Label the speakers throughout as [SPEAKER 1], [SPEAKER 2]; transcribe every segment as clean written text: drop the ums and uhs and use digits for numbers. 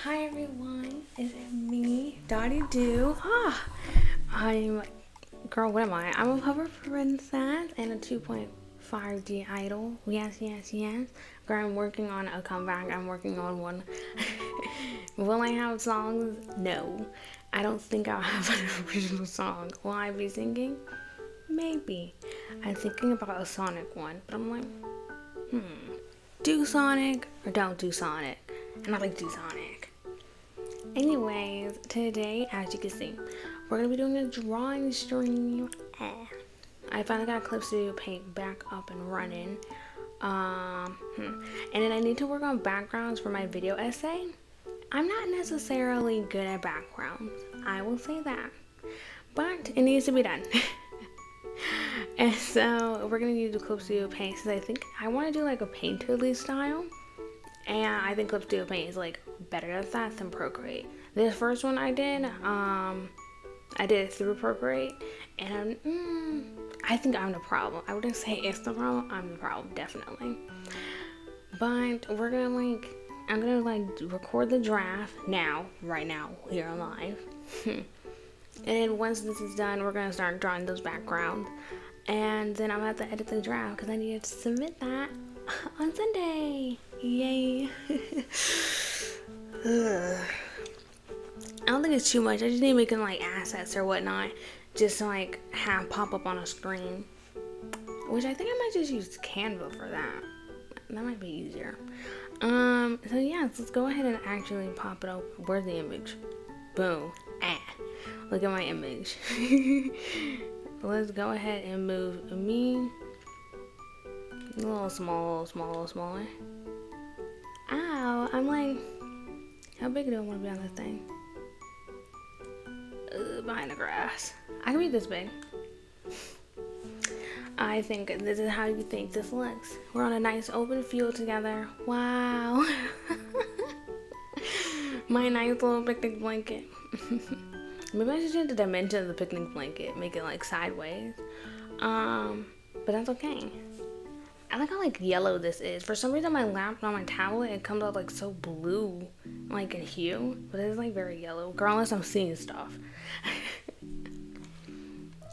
[SPEAKER 1] Hi everyone, it's me, Dottie Doo. Girl, what am I? I'm a hover princess and a 2.5D idol. Yes. Girl, I'm working on a comeback. I'm working on one. Will I have songs? No. I don't think I'll have an original song. Will I be singing? Maybe. I'm thinking about a Sonic one, but I'm like, do Sonic or don't do Sonic? And I like do Sonic. Anyways, today, as you can see, we're going to be doing a drawing stream. I finally got Clip Studio Paint back up and running. And then I need to work on backgrounds for my video essay. I'm not necessarily good at backgrounds. I will say that. But it needs to be done. And so we're going to use the Clip Studio Paint since I think I want to do like a painterly style. And I think Clip Studio Paint is like better at that than Procreate. This first one I did it through Procreate, and I think I'm the problem. I wouldn't say it's the problem. I'm the problem, definitely. But we're gonna I'm gonna record the draft right now, here on live. And then once this is done, we're gonna start drawing those backgrounds, and then I'm gonna have to edit the draft because I need to submit that on Sunday. Yay. I don't think it's too much. I just need to make them like assets or whatnot, just to have pop up on a screen. Which I think I might just use Canva for that. That might be easier. So yeah, let's go ahead and actually pop it up. Where's the image? Boom. Look at my image. Let's go ahead and move me a little smaller. Ow, I'm like, how big do I want to be on this thing? Behind the grass. I can be this big. I think this is how you think this looks. We're on a nice open field together. Wow. My nice little picnic blanket. Maybe I should change the dimension of the picnic blanket. Make it sideways. But that's okay. I like how yellow this is. For some reason, my laptop on my tablet, it comes out so blue, in hue, but it's very yellow. Girl, unless I'm seeing stuff.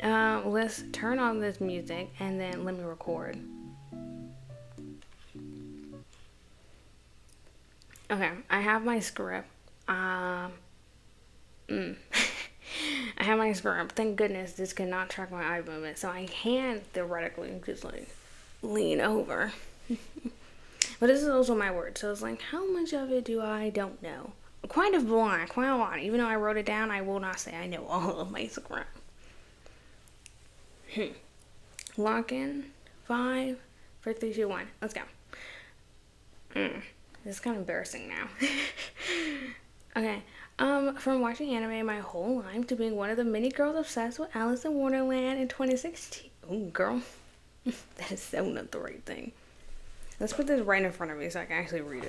[SPEAKER 1] Let's turn on this music and then let me record. Okay, I have my script. I have my script. Thank goodness this cannot track my eye movement, so I can theoretically just lean over. But this is also my word, so it's how much of it do I don't know? Quite a lot. Even though I wrote it down, I will not say I know all of my script. Lock in. 5, 4, 3, 2, 1. Let's go. This is kind of embarrassing now. Okay. From watching anime my whole life to being one of the many girls obsessed with Alice in Wonderland in 2016. Oh, girl. That is so not the right thing. Let's put this right in front of me so I can actually read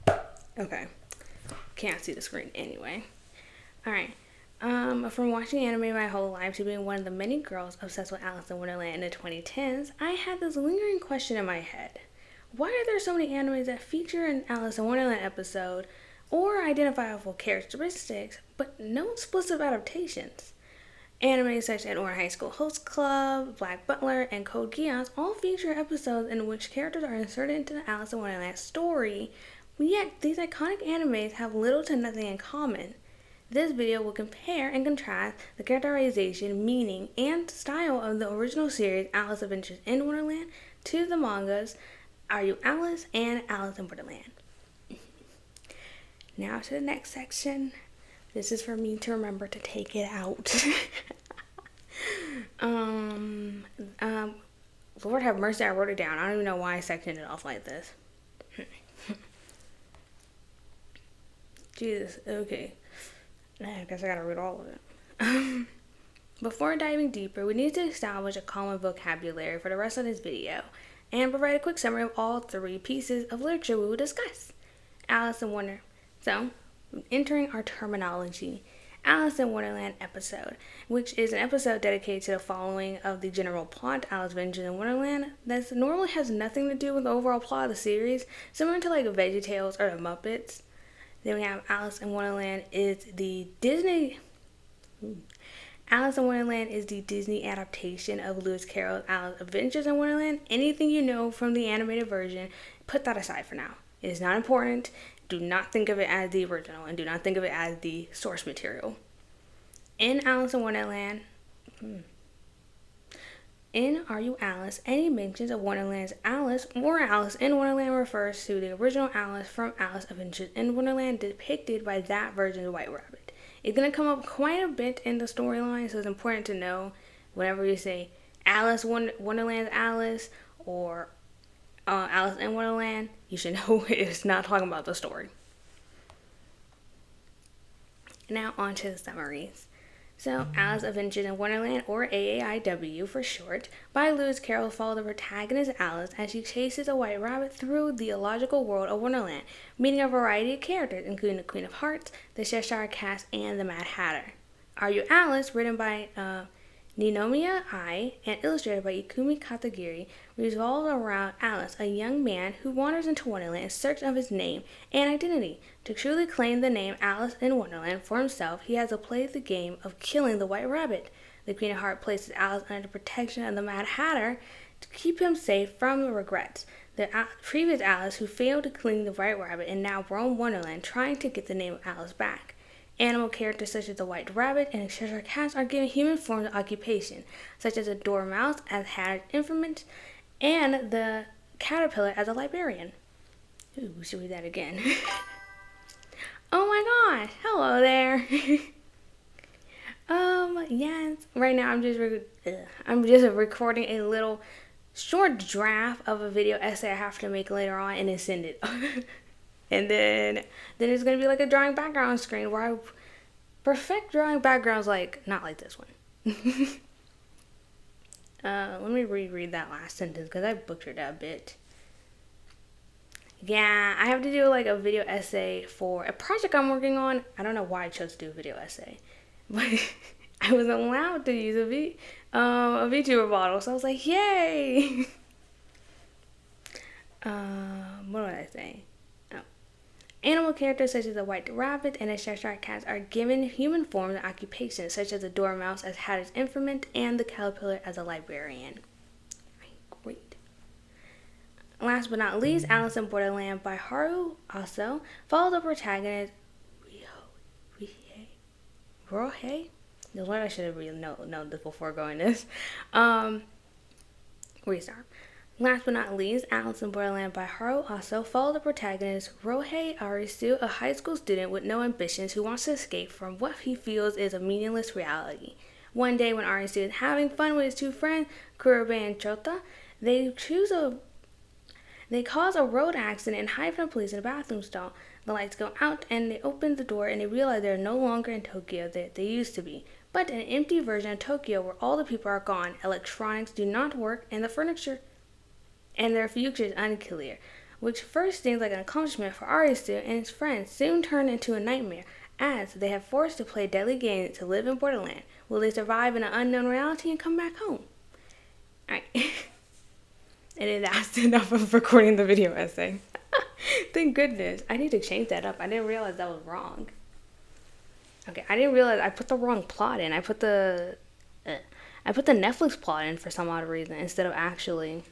[SPEAKER 1] it. Okay. Can't see the screen anyway. Alright. From watching anime my whole life to being one of the many girls obsessed with Alice in Wonderland in the 2010s, I had this lingering question in my head. Why are there so many animes that feature an Alice in Wonderland episode or identifiable characteristics, but no explicit adaptations? Anime such as Ouran High School Host Club, Black Butler, and Code Geass all feature episodes in which characters are inserted into the Alice in Wonderland story, yet these iconic animes have little to nothing in common. This video will compare and contrast the characterization, meaning, and style of the original series Alice Adventures in Wonderland to the mangas Are You Alice and Alice in Wonderland. Now to the next section. This is for me to remember to take it out. Lord have mercy, I wrote it down. I don't even know why I sectioned it off like this. Jesus, okay. I guess I gotta read all of it. Before diving deeper, we need to establish a common vocabulary for the rest of this video and provide a quick summary of all 3 pieces of literature we will discuss. Alice in Wonderland. So, entering our terminology. Alice in Wonderland episode, which is an episode dedicated to the following of the general plot, Alice Adventures in Wonderland, that normally has nothing to do with the overall plot of the series, similar to like VeggieTales or the Muppets. Then we have Alice in Wonderland is the Disney... Alice in Wonderland is the Disney adaptation of Lewis Carroll's Alice Adventures in Wonderland. Anything you know from the animated version, put that aside for now. It is not important. Do not think of it as the original, and do not think of it as the source material. In Alice in Wonderland, in Are You Alice, any mentions of Wonderland's Alice or Alice in Wonderland refers to the original Alice from Alice Adventures in Wonderland depicted by that version's White Rabbit. It's going to come up quite a bit in the storyline, so it's important to know whenever you say Wonderland's Alice or Alice in Wonderland, you should know it's not talking about the story. Now on to the summaries. So, Alice Adventures in Wonderland, or AAIW for short, by Lewis Carroll, follows the protagonist Alice as she chases a white rabbit through the illogical world of Wonderland, meeting a variety of characters, including the Queen of Hearts, the Cheshire Cat, and the Mad Hatter. Are You Alice, written by Ninomiya Ai and illustrated by Ikumi Katagiri, revolves around Alice, a young man who wanders into Wonderland in search of his name and identity. To truly claim the name Alice in Wonderland for himself, he has to play the game of killing the White Rabbit. The Queen of Hearts places Alice under the protection of the Mad Hatter to keep him safe from the regrets. The previous Alice, who failed to clean the White Rabbit, and now roam Wonderland trying to get the name of Alice back. Animal characters such as the White Rabbit and the Cheshire Cat are given human forms of occupation, such as the Dormouse as Hatter's informant and the Caterpillar as a librarian. Ooh, we should read that again. Oh my gosh, hello there. Yes. Right now I'm just recording a little short draft of a video essay I have to make later on and then send it. And then it's going to be like a drawing background screen where I perfect drawing backgrounds not like this one. Let me reread that last sentence because I butchered that a bit. Yeah, I have to do like a video essay for a project I'm working on. I don't know why I chose to do a video essay, but I was allowed to use a VTuber model, so I was like, yay! What was I saying? Animal characters such as the White Rabbit and the Cheshire Cat are given human forms and occupations, such as the Dormouse as Hatter's informant and the Caterpillar as a librarian. Great. Last but not least, Alice in Borderland by Haru also follows the protagonist Rohei. The word I should have really known this before going this. Restart. Last but not least, Alice in Borderland by Haru also follows the protagonist Rohei Arisu, a high school student with no ambitions who wants to escape from what he feels is a meaningless reality. One day when Arisu is having fun with his two friends, Kurobe and Chota, they cause a road accident and hide from the police in a bathroom stall. The lights go out and they open the door and they realize they're no longer in Tokyo that they used to be, but an empty version of Tokyo where all the people are gone, electronics do not work, and the furniture and their future is unclear, which first seems like an accomplishment for Arisu and his friends soon turn into a nightmare as they have forced to play deadly games to live in Borderland. Will they survive in an unknown reality and come back home? Alright. And then that's enough of recording the video essay. Thank goodness. I need to change that up. I didn't realize that was wrong. Okay, I didn't realize I put the wrong plot in. I put the Netflix plot in for some odd reason instead of actually...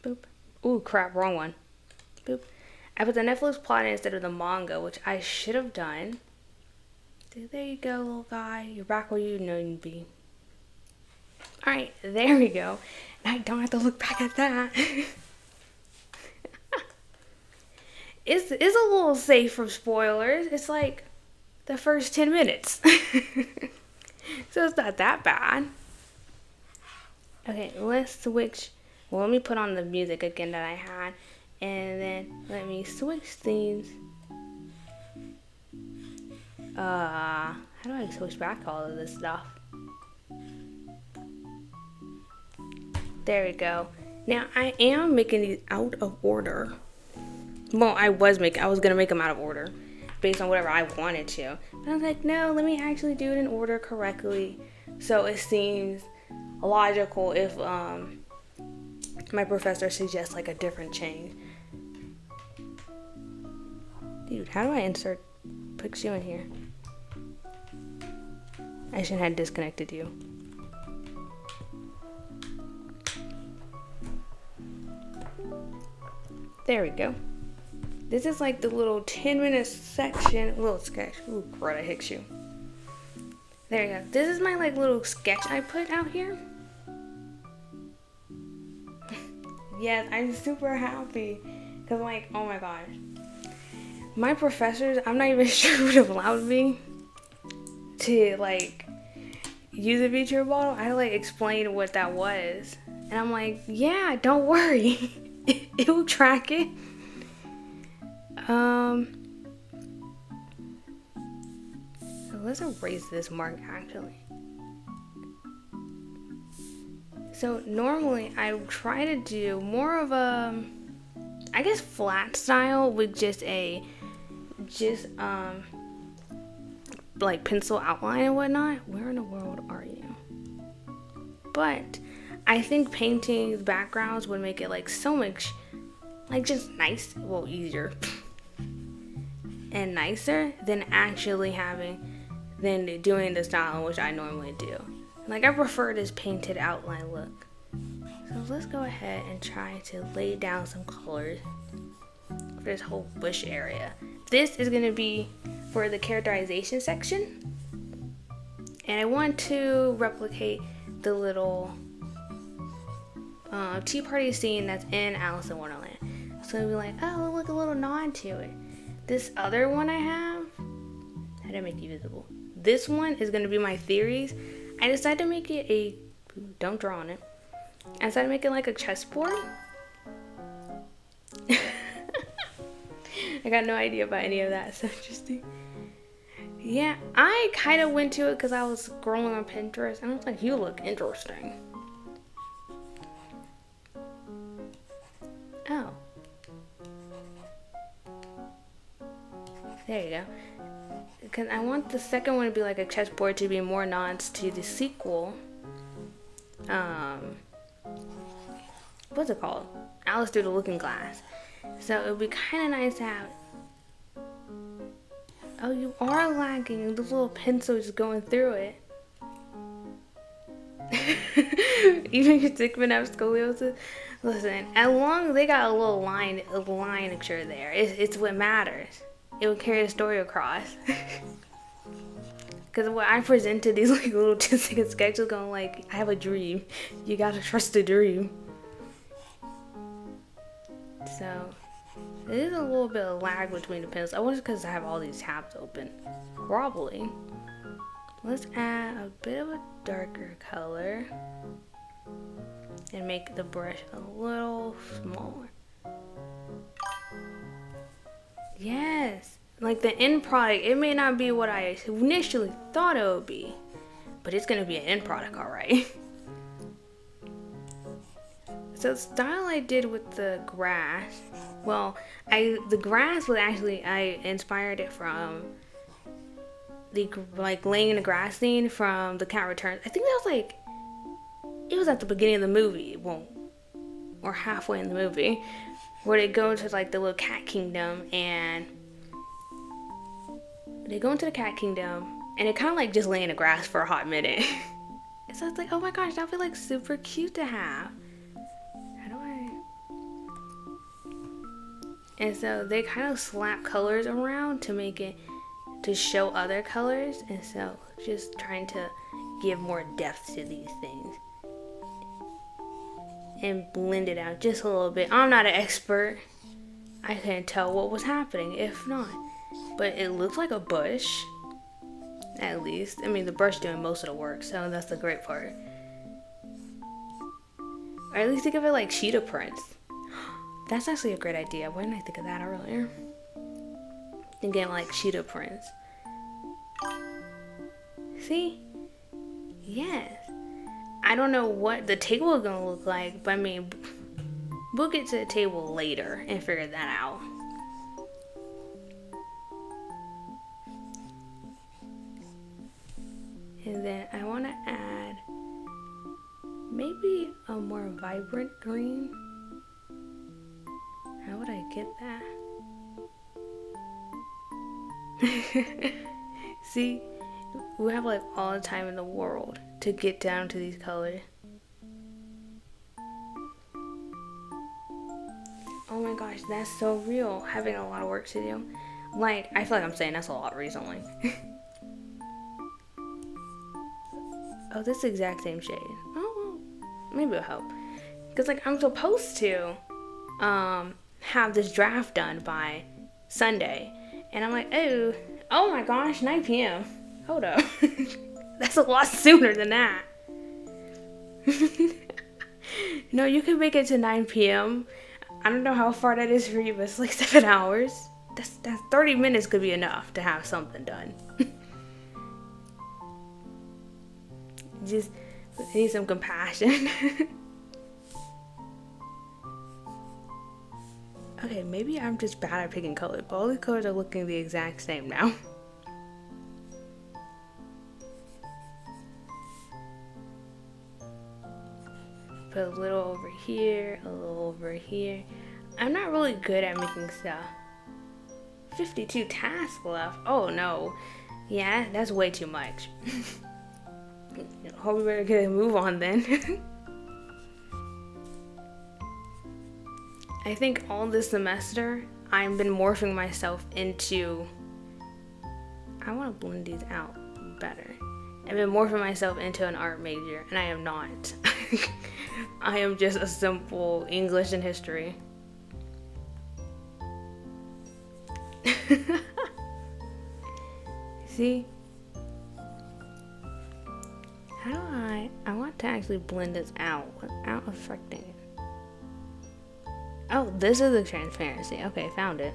[SPEAKER 1] Boop. Ooh, crap, wrong one. Boop. I put the Netflix plot in instead of the manga, which I should have done. There you go, little guy. You're back where you know you'd be. Alright, there we go. Now I don't have to look back at that. It's a little safe from spoilers. It's like the first 10 minutes. So it's not that bad. Okay, let's switch. Well, let me put on the music again that I had. And then let me switch scenes. How do I switch back all of this stuff? There we go. Now I am making these out of order. Well, I was gonna make them out of order. based on whatever I wanted to. But I was like, no, let me actually do it in order correctly, so it seems logical if my professor suggests like a different change. Dude, how do I put you in here? I shouldn't have disconnected you. There we go. This is like the little 10-minute section, little sketch. Ooh, crud, I hit you. There you go. This is my like little sketch I put out here. Yes, I'm super happy. Cause like, oh my gosh. My professors, I'm not even sure would have allowed me to like use a vtuber model. I like explained what that was. And I'm like, yeah, don't worry. It will track it. So let's erase this mark actually. So normally I try to do more of a, I guess, flat style with just like pencil outline and whatnot. Where in the world are you? But I think painting the backgrounds would make it like so much, like just nice, well, easier and nicer than doing the style in which I normally do. Like I prefer this painted outline look. So let's go ahead and try to lay down some colors for this whole bush area. This is gonna be for the characterization section. And I want to replicate the little tea party scene that's in Alice in Wonderland. So it'll be like, oh, look, a little nod to it. This other one I have, how did I make it visible? This one is gonna be my theories. I decided to make it don't draw on it. I decided to make it like a chessboard. I got no idea about any of that, so interesting. Yeah, I kind of went to it because I was scrolling on Pinterest and I was like, you look interesting. Oh. There you go. Because I want the second one to be like a chessboard to be more nods to the sequel. What's it called? Alice Through the Looking Glass. So it would be kind of nice to have. Oh, you are lagging. The little pencil is going through it. Even your Dickman have scoliosis. Listen, as long as they got a little line picture there, it's what matters. It will carry the story across. Because when I presented these like little 10-second sketches, going like, I have a dream. You gotta trust the dream. So it is a little bit of lag between the pencils. I wonder because I have all these tabs open. Probably. Let's add a bit of a darker color and make the brush a little smaller. Yes, like the end product, it may not be what I initially thought it would be, but it's gonna be an end product, all right. So the style I did with the grass, well, the grass was actually, I inspired it from the like laying in the grass scene from The Cat Returns. I think that was like, it was at the beginning of the movie, well, or halfway in the movie, where they go into like the little cat kingdom and they go into the cat kingdom and it kind of like just lay in the grass for a hot minute. And so it's like, oh my gosh, that'd be like super cute to have. How do I? And so they kind of slap colors around to make it, to show other colors. And so just trying to give more depth to these things. And blend it out just a little bit. I'm not an expert. I couldn't tell what was happening if not. But it looks like a bush. At least. I mean, the brush doing most of the work, so that's the great part. Or at least think of it like cheetah prints. That's actually a great idea. Why didn't I think of that earlier? Thinking like cheetah prints. See? Yes. I don't know what the table is gonna look like, but I mean, we'll get to the table later and figure that out. And then I want to add maybe a more vibrant green. How would I get that? See, we have like all the time in the world to get down to these colors. Oh my gosh, that's so real. Having a lot of work to do. Like, I feel like I'm saying that's a lot recently. Oh, this exact same shade. Oh, well, maybe it'll help. Because, like, I'm supposed to have this draft done by Sunday. And I'm like, oh my gosh, 9 p.m. Hold up. That's a lot sooner than that. No, you can make it to 9 p.m. I don't know how far that is for you, but it's like 7 hours. That's 30 minutes could be enough to have something done. Just need some compassion. Okay, maybe I'm just bad at picking colors, but all the colors are looking the exact same now. Put a little over here, a little over here. I'm not really good at making stuff. 52 tasks left. Oh no. Yeah, that's way too much. Hope we better get a move on then. I think all this semester I've been morphing myself into, I want to blend these out better. I've been morphing myself into an art major, and I am not. I am just a simple English and history. See? How do I want to actually blend this out without affecting it. Oh, this is the transparency. Okay, found it.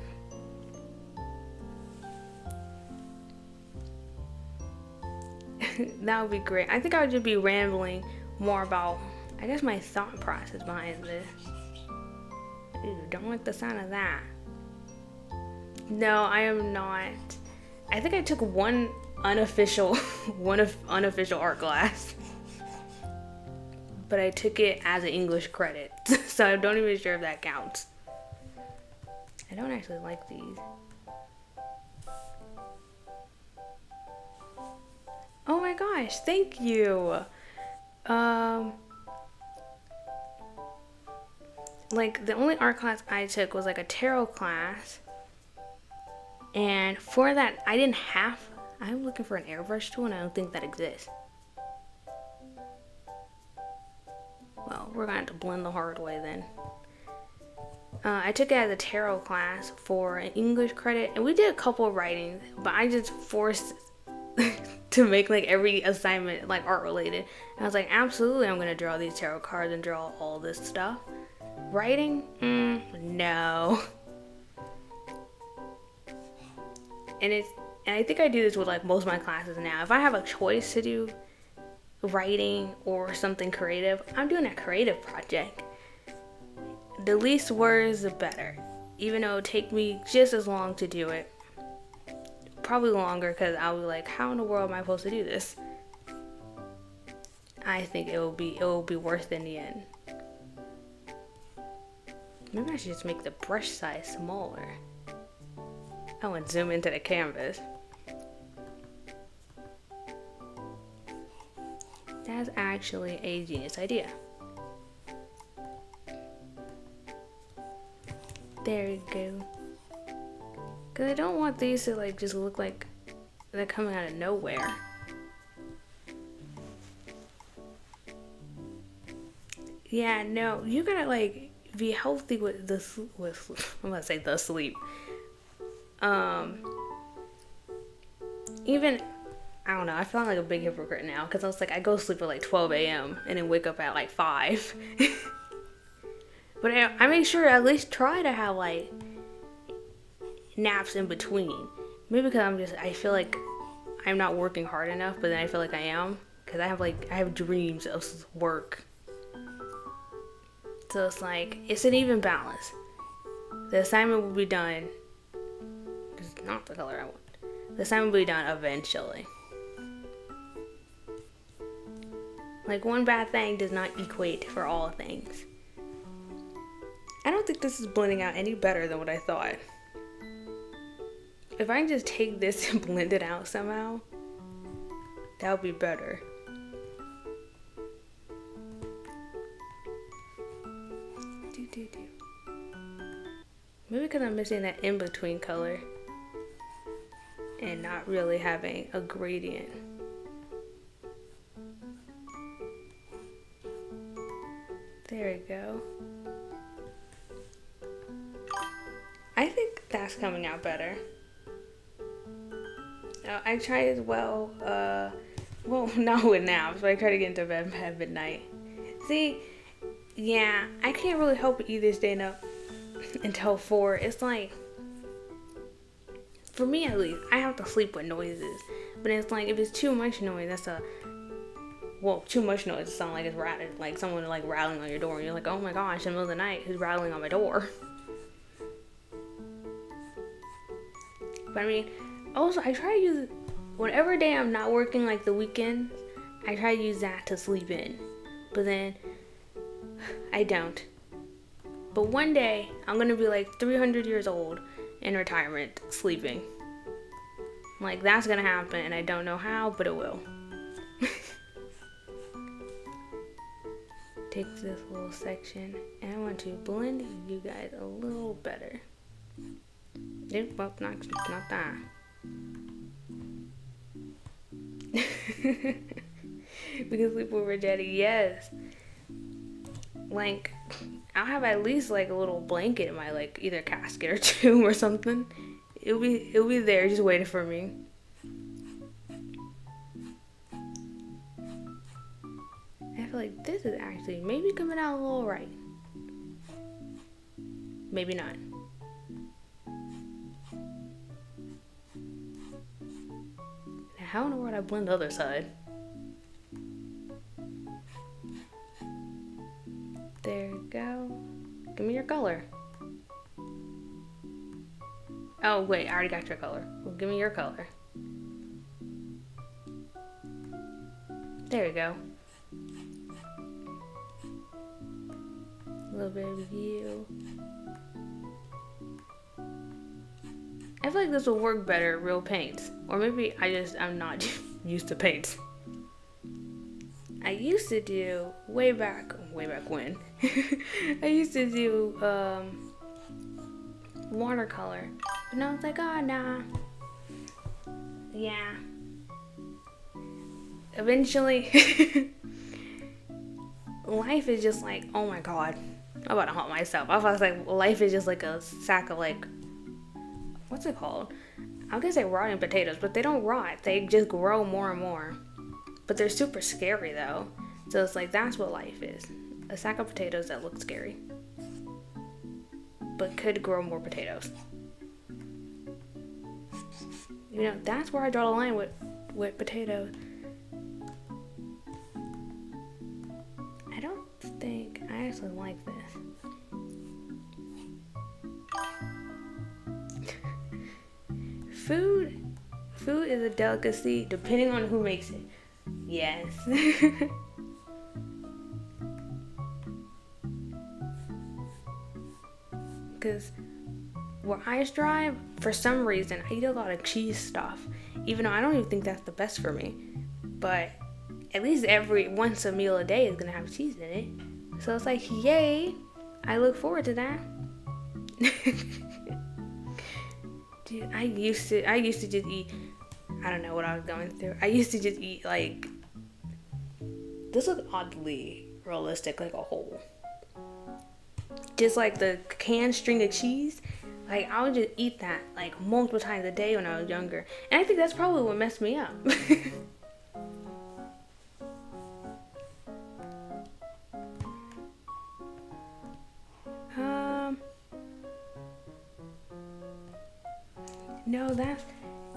[SPEAKER 1] That would be great. I think I would just be rambling more about, I guess, my thought process behind this. Ooh, don't like the sound of that. No, I am not. I think I took one unofficial art class, but I took it as an English credit, so I don't even sure if that counts. I don't actually like these. Oh my gosh, thank you. Like, the only art class I took was like a tarot class, and for that I didn't have, I'm looking for an airbrush tool and I don't think that exists. Well, we're gonna have to blend the hard way then. I took it as a tarot class for an English credit, and we did a couple of writings, but I just forced to make like every assignment like art related. And I was like, absolutely, I'm gonna draw these tarot cards and draw all this stuff. Writing? No. And I think I do this with like most of my classes now. If I have a choice to do writing or something creative, I'm doing a creative project. The least words, the better. Even though it take me just as long to do it. Probably longer, because I'll be like, how in the world am I supposed to do this? I think it will be worth it in the end. Maybe I should just make the brush size smaller. I want to zoom into the canvas. That's actually a genius idea. There you go. Because I don't want these to like just look like they're coming out of nowhere. Yeah, no, you gotta like be healthy with this, I'm gonna say the sleep. Even, I don't know, I feel like a big hypocrite now, because I was like, I go sleep at like 12 a.m. and then wake up at like 5. But I make sure at least try to have like naps in between. Maybe because I feel like I'm not working hard enough, but then I feel like I am, because I have dreams of work. So it's like, it's an even balance. The assignment will be done. It's not the color I want. The assignment will be done eventually. Like, one bad thing does not equate for all things. I don't think this is blending out any better than what I thought. If I can just take this and blend it out somehow, that would be better. Maybe because I'm missing that in-between color and not really having a gradient. There we go. I think that's coming out better. I tried as well, well, not with naps, but I tried to get into bed at midnight. See, yeah, I can't really help either staying up until 4. It's like, for me at least, I have to sleep with noises. But it's like, if it's too much noise, too much noise to sound like it's rattling, like someone like rattling on your door, and you're like, oh my gosh, in the middle of the night, who's rattling on my door? But I mean, also, I try to use, whenever day I'm not working, like the weekends, I try to use that to sleep in. But then, I don't. But one day, I'm gonna be like 300 years old in retirement, sleeping. Like, that's gonna happen, and I don't know how, but it will. Take this little section, and I want to blend you guys a little better. Well, not that. We can sleep over Daddy, yes. Like, I'll have at least like a little blanket in my like either casket or tomb or something. It'll be there just waiting for me. I feel like this is actually maybe coming out a little right. Maybe not. Now, how in the world I blend the other side? There you go. Give me your color. Oh, wait, I already got your color. Well, give me your color. There you go. A little bit of you. I feel like this will work better at real paints. Or maybe I'm not used to paints. I used to do, way back when, I used to do watercolor. And I was like, oh, nah. Yeah. Eventually, life is just like, oh my god. I'm about to haunt myself. I was like, life is just like a sack of like, what's it called? I was gonna say rotting potatoes, but they don't rot. They just grow more and more. But they're super scary though. So it's like, that's what life is. A sack of potatoes that look scary, but could grow more potatoes. You know, that's where I draw the line with potatoes. I don't think I actually like this. Food is a delicacy depending on who makes it. Yes. Because where I strive, for some reason, I eat a lot of cheese stuff. Even though I don't even think that's the best for me. But at least once a meal a day is going to have cheese in it. So it's like, yay. I look forward to that. Dude, I used to just eat, I don't know what I was going through. I used to just eat like, this looks oddly realistic, like a whole. Just like the canned string of cheese. Like, I would just eat that like multiple times a day when I was younger. And I think that's probably what messed me up.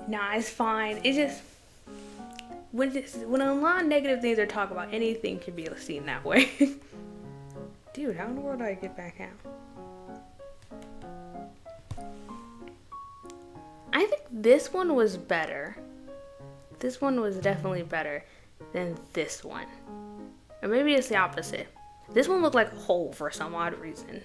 [SPEAKER 1] Nah, it's fine. It's just, when a lot of negative things are talked about, anything can be seen that way. Dude, how in the world do I get back out? I think this one was better. This one was definitely better than this one. Or maybe it's the opposite. This one looked like a hole for some odd reason.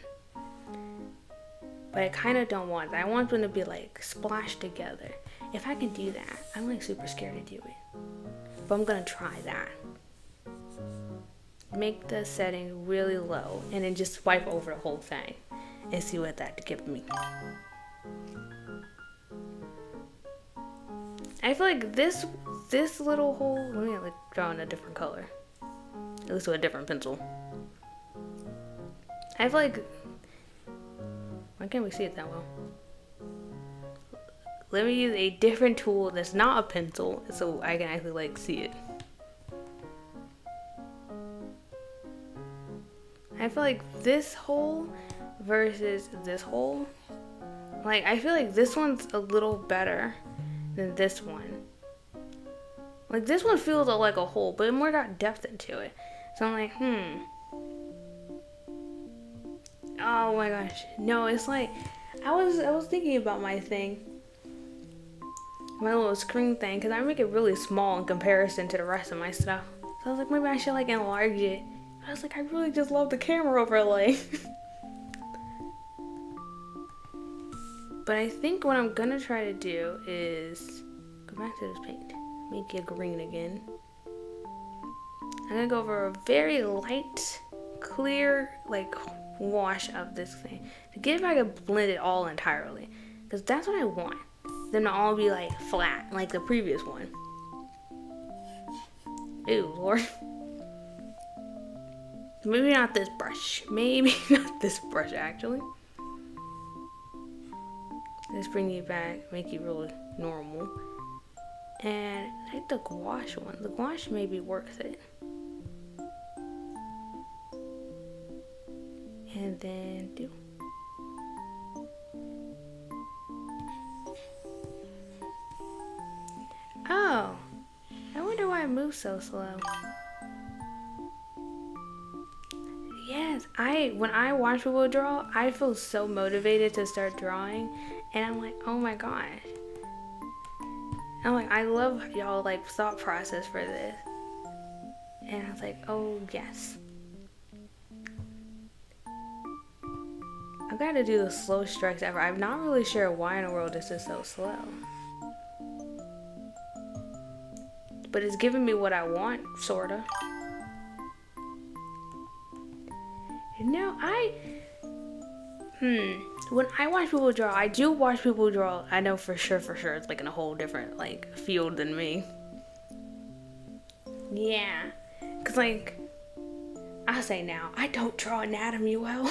[SPEAKER 1] But I kind of don't want that. I want them to be like splashed together. If I can do that, I'm like super scared to do it. But I'm gonna try that. Make the setting really low and then just swipe over the whole thing and see what that gives me. I feel like this little hole, let me like draw in a different color. At least with a different pencil. I feel like, why can't we see it that well? Let me use a different tool that's not a pencil so I can actually like see it. I feel like this hole versus this hole, like I feel like this one's a little better than this one. Like this one feels like a hole, but it more got depth into it. So I'm like, oh my gosh. No, it's like I was thinking about my thing. My little screen thing, because I make it really small in comparison to the rest of my stuff. So I was like, maybe I should like enlarge it. But I was like, I really just love the camera overlay. But I think what I'm gonna try to do is go back to this paint, make it green again. I'm gonna go over a very light, clear, like wash of this thing to get if I can blend it all entirely, because that's what I want. Them to all be like flat, like the previous one. Ew, Lord. Maybe not this brush. Maybe not this brush, actually. Let's bring you back, make you really normal. And I think the gouache one. The gouache may be worth it. And then do. Oh, I wonder why it moves so slow. Yes, when I watch people draw, I feel so motivated to start drawing, and I'm like, oh my gosh. I'm like, I love y'all like thought process for this. And I was like, oh yes. I've got to do the slow strokes ever. I'm not really sure why in the world this is so slow. But it's giving me what I want, sorta. No, when I watch people draw, I do watch people draw. I know for sure, it's like in a whole different like field than me. Yeah, cause like I say now, I don't draw anatomy well.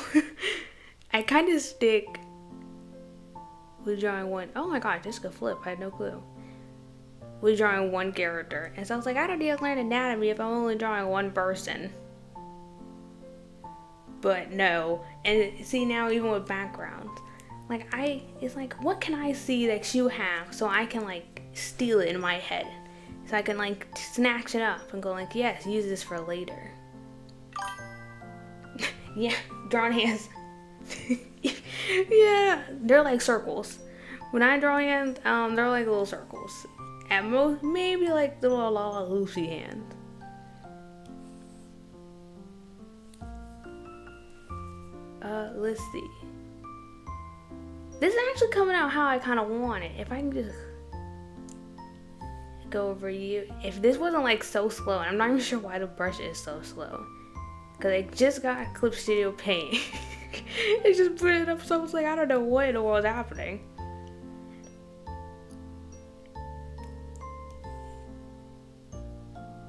[SPEAKER 1] I kind of stick with drawing one. Oh my god, this could flip. I had no clue. We're drawing one character, and so I was like, I don't need to learn anatomy if I'm only drawing one person. But no, and see now even with backgrounds, like it's like, what can I see that you have so I can like steal it in my head, so I can like snatch it up and go like, yes, use this for later. Yeah, drawn hands. Yeah, they're like circles. When I draw hands, they're like little circles. At most, maybe like the little Lucy hand. Let's see. This is actually coming out how I kind of want it. If I can just go over you. If this wasn't like so slow, and I'm not even sure why the brush is so slow. Because I just got Clip Studio Paint. It just put it up, so I was like, I don't know what in the world's happening.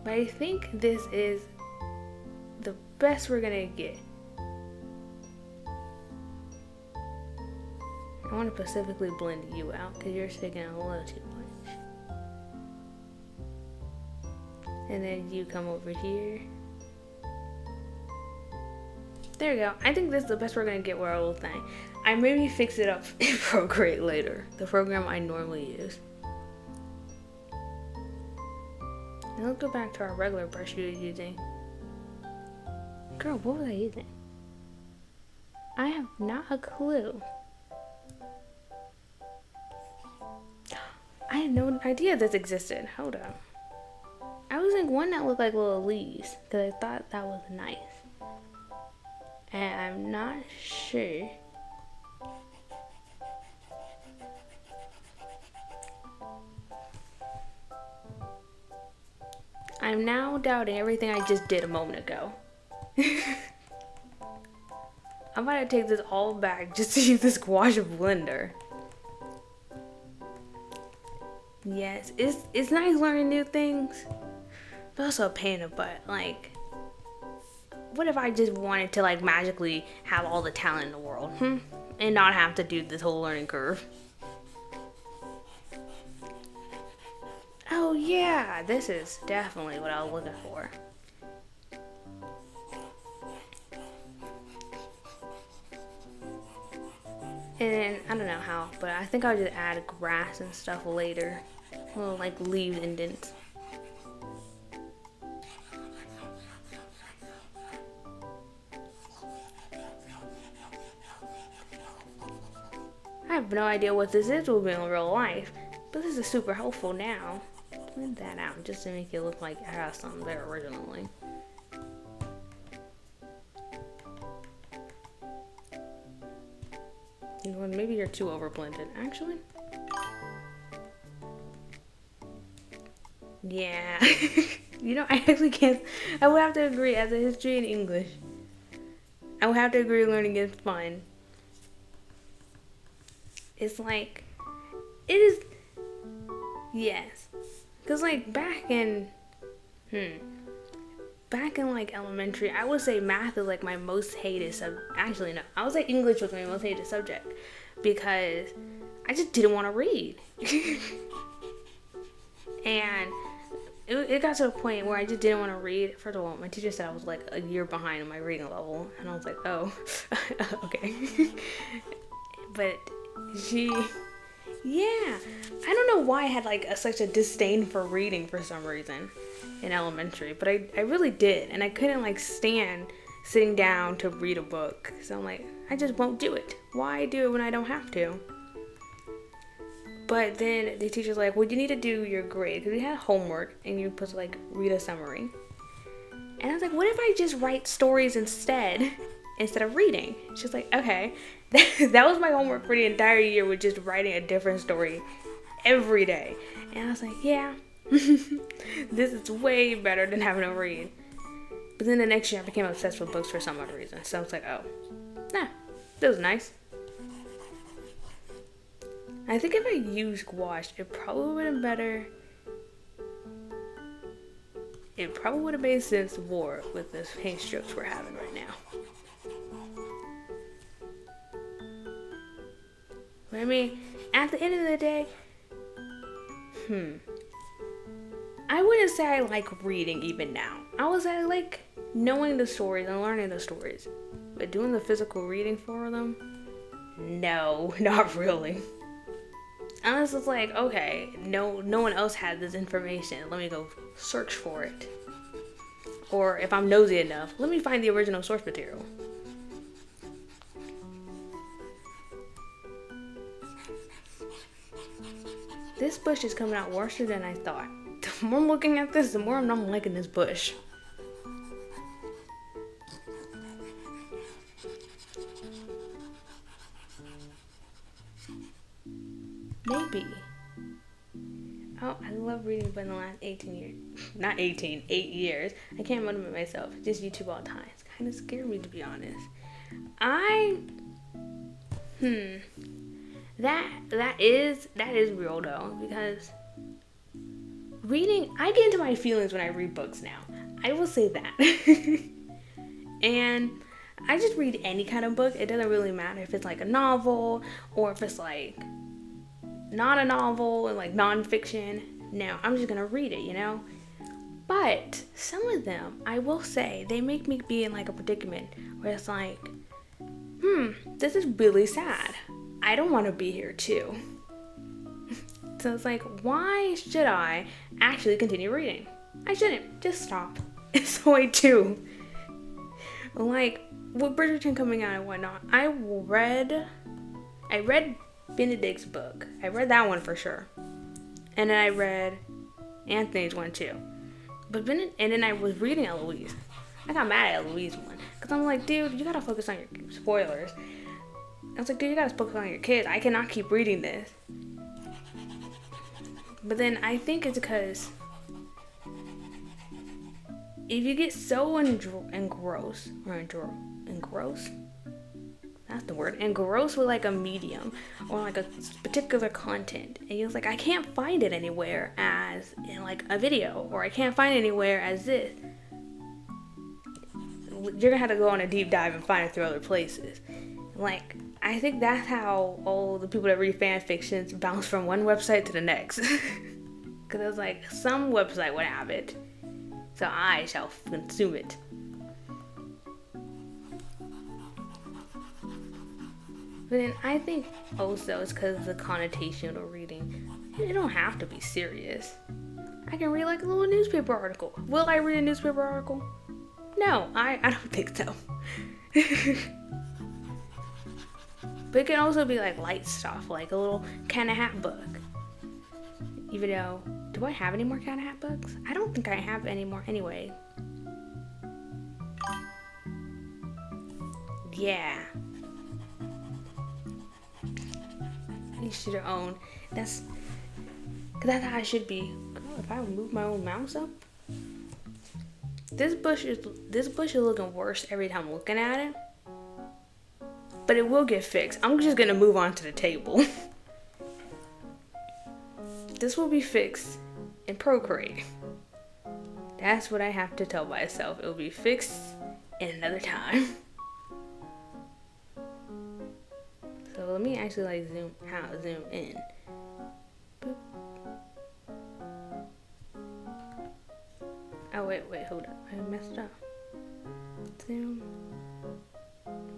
[SPEAKER 1] But I think this is the best we're gonna get. I want to specifically blend you out because you're sticking out a little too much. And then you come over here. There we go. I think this is the best we're gonna get with our little thing. I maybe fix it up in Procreate later, the program I normally use. And let's go back to our regular brush we were using. Girl, what was I using? I have not a clue. I had no idea this existed. Hold up. I was choosing one that looked like little leaves because I thought that was nice. And I'm not sure. I'm now doubting everything I just did a moment ago. I'm about to take this all back just to use this gouache blender. Yes, it's nice learning new things, but also a pain in the butt. Like, what if I just wanted to like magically have all the talent in the world, and not have to do this whole learning curve? Oh yeah, this is definitely what I was looking for. And I don't know how, but I think I'll just add grass and stuff later. Little like leaves indents. I have no idea what this is will be in real life, but this is super helpful now. Blend that out just to make it look like it has something there originally. You know what, maybe you're too over blended, actually. Yeah. You know, I actually can't, I would have to agree, as a history and English, I would have to agree learning is fun. It's like, it is, yes. Cause like back in like elementary, I would say math is like my most hated actually no, I would say English was my most hated subject because I just didn't want to read. And it got to a point where I just didn't want to read. First of all, my teacher said I was like a year behind in my reading level, and I was like, oh, okay. But yeah, I don't know why I had like such a disdain for reading for some reason in elementary, but I really did, and I couldn't like stand sitting down to read a book. So I'm like, I just won't do it. Why do it when I don't have to? But then the teacher's like, well, you need to do your grade because we had homework and you're supposed to like read a summary. And I was like, what if I just write stories instead of reading? She's like, okay. That was my homework for the entire year, with just writing a different story every day. And I was like, yeah, this is way better than having to read. But then the next year I became obsessed with books for some other reason. So I was like, oh, nah, that was nice. I think if I used gouache, it probably would have been better. It probably would have made sense more with the paint strokes we're having right now. But I mean, at the end of the day, I wouldn't say I like reading even now. I would say I like knowing the stories and learning the stories. But doing the physical reading for them, no, not really. Unless it's like, okay, no one else had this information, let me go search for it. Or if I'm nosy enough, let me find the original source material. This bush is coming out worse than I thought. The more I'm looking at this, the more I'm not liking this bush. Maybe. Oh, I love reading, but in the last 18 years, not 18, 8 years, I can't motivate myself. Just YouTube all the time. It's kind of scared me, to be honest. That is real though, because reading, I get into my feelings when I read books now. I will say that. And I just read any kind of book. It doesn't really matter if it's like a novel or if it's like not a novel and like nonfiction. No, I'm just gonna read it, you know? But some of them, I will say, they make me be in like a predicament where it's like, this is really sad. I don't want to be here too. So it's like, why should I actually continue reading? I shouldn't. Just stop. So I do. Like, with Bridgerton coming out and whatnot, I read Benedict's book. I read that one for sure. And then I read Anthony's one too. But then, and then I was reading Eloise. I got mad at Eloise one. Because I'm like, dude, you gotta focus on your spoilers. I was like, dude, you gotta focus on your kids. I cannot keep reading this. But then I think it's because if you get so engrossed, that's the word, engrossed with like a medium or like a particular content, and you're like, I can't find it anywhere as in like a video, or I can't find it anywhere as this. You're gonna have to go on a deep dive and find it through other places. Like, I think that's how all the people that read fan fictions bounce from one website to the next. Because it's like, some website would have it, so I shall consume it. But then I think also it's because of the connotation of reading. It don't have to be serious. I can read like a little newspaper article. Will I read a newspaper article? No, I don't think so. But it can also be like light stuff, like a little Cat in a Hat book. Even though, do I have any more Cat in a Hat books? I don't think I have any more anyway. Yeah. You should have owned. That's how I should be. God, if I move my own mouse up. This bush is looking worse every time I'm looking at it. But it will get fixed. I'm just gonna move on to the table. This will be fixed in Procreate. That's what I have to tell myself. It will be fixed in another time. So let me actually like zoom in. Boop. Oh wait, hold up. I messed up. Zoom.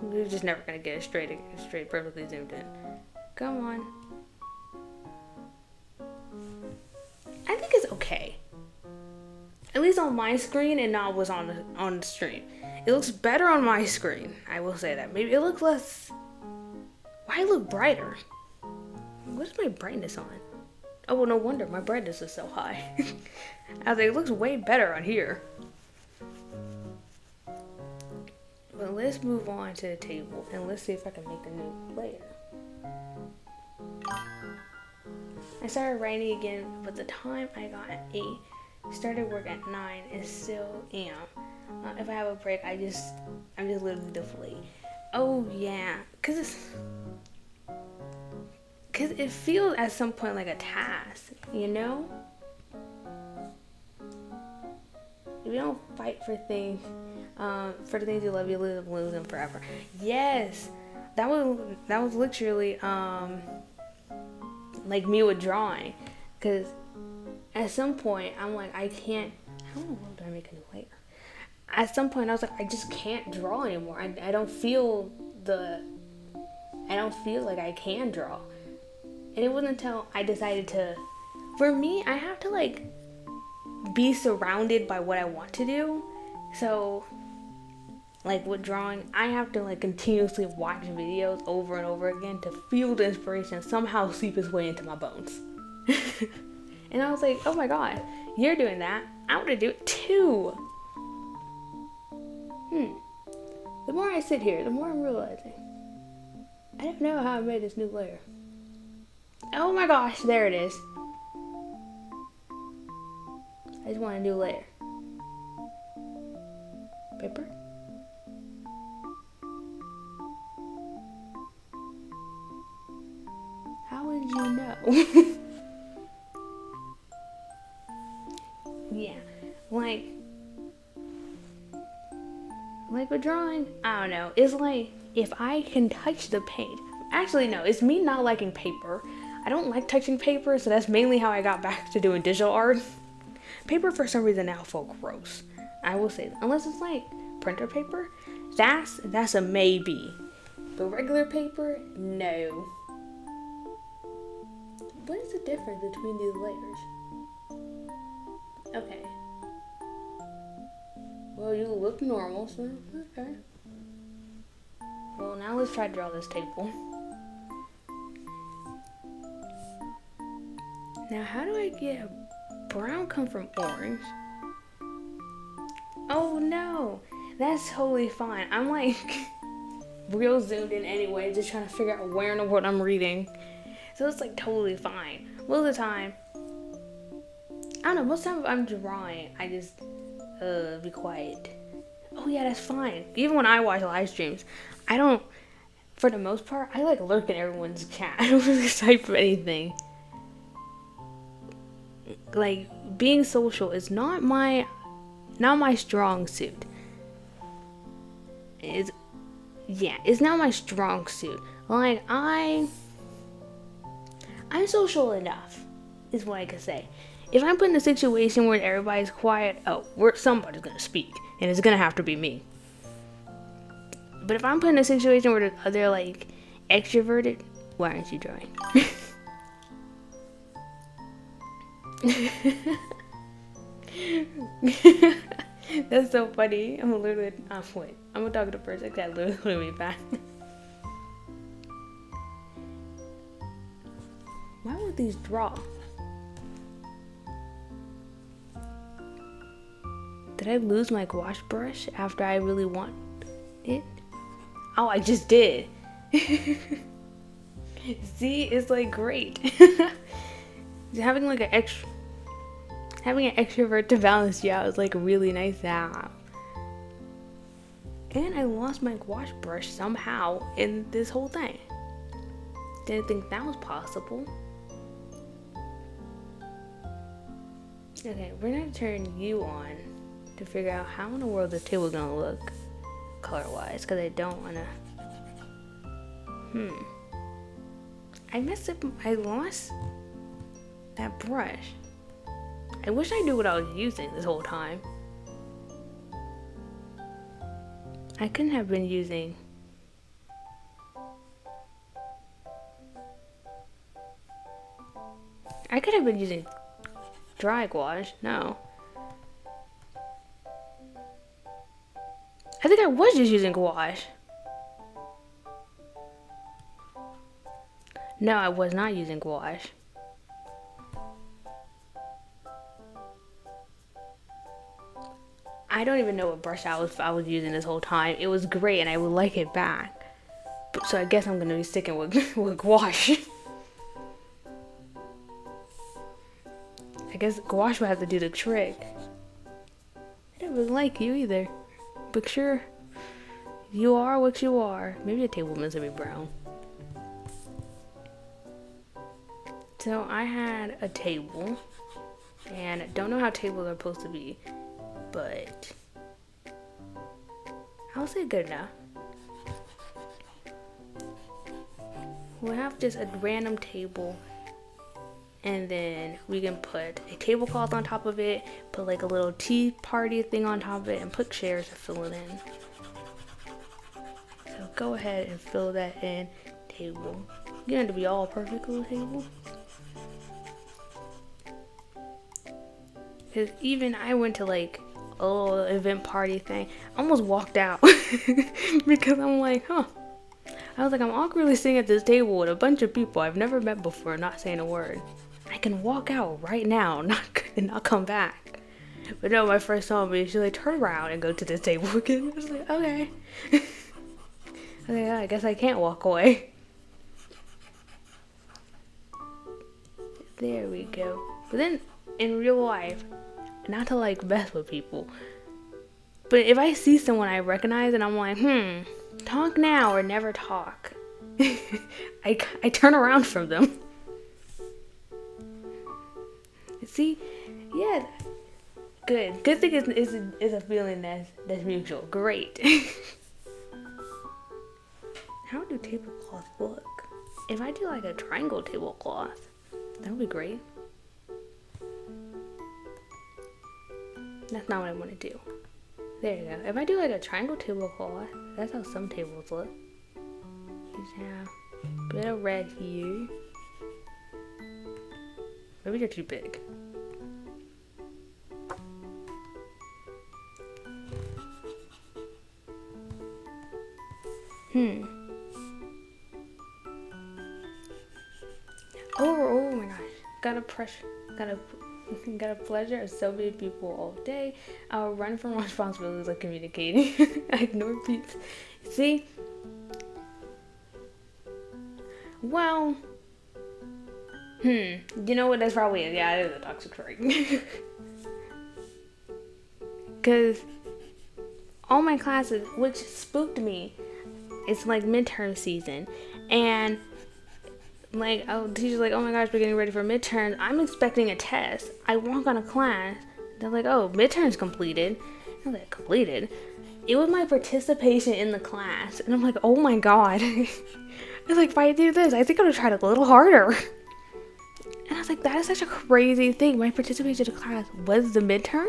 [SPEAKER 1] We're just never gonna get it straight, perfectly zoomed in. Come on. I think it's okay. At least on my screen and not what's on the stream. It looks better on my screen. I will say that. Maybe it looks less. Why look brighter? What is my brightness on? Oh well, no wonder my brightness is so high. I was like, it looks way better on here. But let's move on to the table and let's see if I can make a new layer. I started writing again, but the time I got at 8, started work at 9, and still am. If I have a break, I'm just literally deflated. Oh yeah, cause it feels at some point like a task, you know? If you don't fight for things, for the things you love, you lose them forever. Yes, that was literally like me with drawing, because at some point I'm like, I can't. How in the world do I make a new layer? At some point I was like, I just can't draw anymore. I don't feel like I can draw. And it wasn't until I decided to, for me, I have to like be surrounded by what I want to do. So like with drawing, I have to like continuously watch videos over and over again to feel the inspiration somehow seep its way into my bones. And I was like, oh my god, you're doing that, I want to do it too. The more I sit here, the more I'm realizing I don't know how I made this new layer. Oh my gosh, there it is. I just want a new layer. Paper. How would you know? Yeah, like with drawing, I don't know. It's like if I can touch the paint. Actually, no, it's me not liking paper. I don't like touching paper, so that's mainly how I got back to doing digital art. Paper for some reason now feels gross. I will say that. Unless it's like printer paper, that's a maybe. But regular paper, no. What is the difference between these layers? Okay. Well, you look normal, so okay. Well, now let's try to draw this table. Now, how do I get a brown come from orange? no, that's totally fine. I'm like real zoomed in anyway, just trying to figure out where in the world I'm reading. So it's like totally fine. Most of the time, I don't know, most of the time if I'm drawing, I just be quiet. Oh yeah, that's fine. Even when I watch live streams, I don't, for the most part, I like lurk in everyone's chat. I don't really type for anything. Like, being social is not my strong suit. It's not my strong suit. Like, I'm social enough, is what I could say. If I'm put in a situation where everybody's quiet, somebody's gonna speak, and it's gonna have to be me. But if I'm put in a situation where they're like extroverted, why aren't you drawing? That's so funny. I'm gonna talk to the person that literally back. Why would these draw? Did I lose my gouache brush after I really want it? Oh, I just did. See, it's like great. Having an extrovert to balance you out is like really nice to have. And I lost my gouache brush somehow in this whole thing. Didn't think that was possible. Okay, we're gonna turn you on to figure out how in the world this table is gonna look color-wise, because I don't wanna. I messed up. I lost that brush. I wish I knew what I was using this whole time. I couldn't have been using. I could have been using dry gouache. No. I think I was just using gouache. No, I was not using gouache. I don't even know what brush I was using this whole time. It was great and I would like it back. So I guess I'm gonna be sticking with gouache. I guess gouache will have to do the trick. I don't really like you either. But sure, you are what you are. Maybe the table meant to be brown. So I had a table, and I don't know how tables are supposed to be, but I'll say good enough. We'll have just a random table, and then we can put a tablecloth on top of it, put like a little tea party thing on top of it, and put chairs to fill it in. So go ahead and fill that in. Table. You want it to be all perfect little table. Because even I went to like a little event party thing. I almost walked out because I'm like, I was like, I'm awkwardly sitting at this table with a bunch of people I've never met before, not saying a word. I can walk out right now, and not come back. But no, my friend saw me. She's like, turn around and go to this table again. I was like, okay. Okay, I guess I can't walk away. There we go. But then in real life, not to like mess with people, but if I see someone I recognize and I'm like, talk now or never talk, I turn around from them. See, yeah, good thing is a feeling that's mutual. Great. How do tablecloths look? If I do like a triangle tablecloth, that would be great. That's not what I want to do. There you go. If I do like a triangle tablecloth, that's how some tables look. Just have a bit of red here. Maybe they're too big. Oh my gosh. Gotta Got a pleasure of so many people all day. I'll run from responsibilities like communicating. I ignore peeps. See? Well, you know what? That's probably it. Yeah, it is a toxic trait. Because all my classes, which spooked me, it's like midterm season. And like, oh, the teacher's like, oh my gosh, we're getting ready for midterms. I'm expecting a test. I walk on a class. They're like, oh, midterms completed. I was like, completed? It was my participation in the class. And I'm like, oh my god. I was like, if I do this, I think I would have tried a little harder. And I was like, that is such a crazy thing. My participation in the class was the midterm?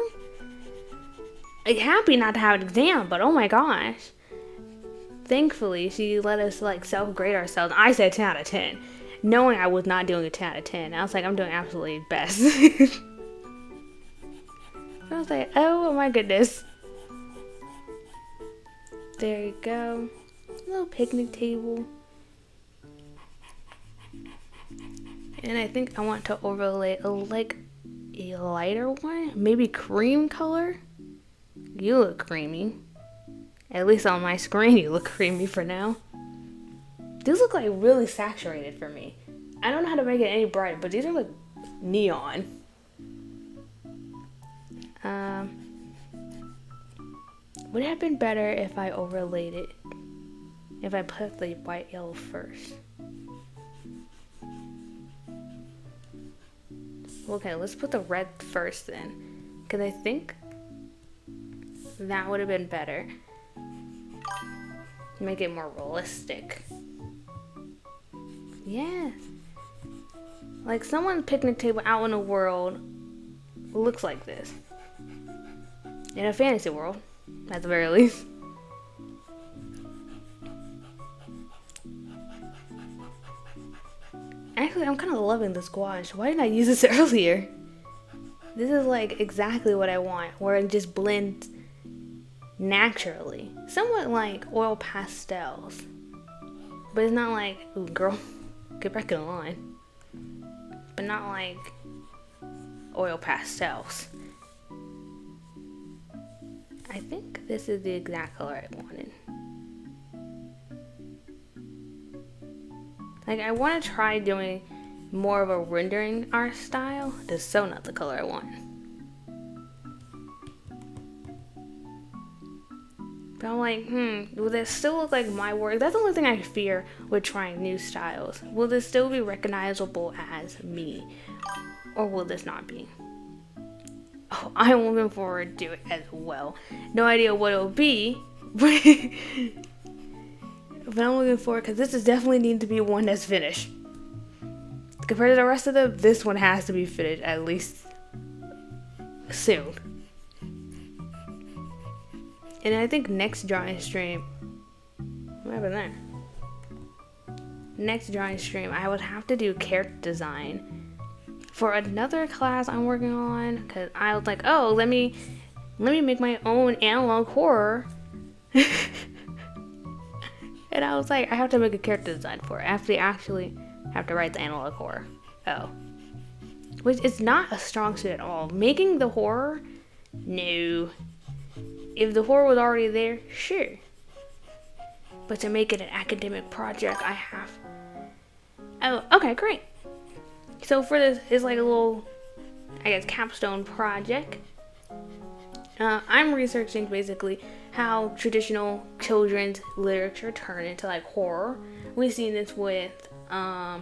[SPEAKER 1] I'm happy not to have an exam, but oh my gosh. Thankfully, she let us like self-grade ourselves. I said 10 out of 10. Knowing I was not doing a 10 out of 10. I was like, I'm doing absolutely best. I was like, oh my goodness. There you go. A little picnic table. And I think I want to overlay a lighter one. Maybe cream color. You look creamy. At least on my screen you look creamy for now. These look like really saturated for me. I don't know how to make it any brighter, but these are like neon. Would it have been better if I overlaid it? If I put the white yellow first? Okay, let's put the red first then. Because I think that would have been better. Make it more realistic. Yeah. Like someone's picnic table out in the world looks like this. In a fantasy world, at the very least. Actually, I'm kind of loving the squash. Why didn't I use this earlier? This is like exactly what I want, where it just blends naturally. Somewhat like oil pastels. But it's not like, ooh girl, get back in the line. But not like oil pastels. I think this is the exact color I wanted. Like I want to try doing more of a rendering art style. That's so not the color I want. But I'm like, will this still look like my work? That's the only thing I fear with trying new styles. Will this still be recognizable as me? Or will this not be? Oh, I'm looking forward to it as well. No idea what it'll be, but I'm looking forward because this is definitely need to be one that's finished. Compared to the rest of them, this one has to be finished at least soon. And I think next drawing stream, what happened there? Next drawing stream, I would have to do character design for another class I'm working on, because I was like, oh, let me make my own analog horror. And I was like, I have to make a character design for it. I actually have to write the analog horror. Oh. Which is not a strong suit at all. Making the horror? No. If the horror was already there, sure. But to make it an academic project, I have... Oh, okay, great. So for this, it's like a little, I guess, capstone project. I'm researching basically how traditional children's literature turned into like horror. We've seen this with, I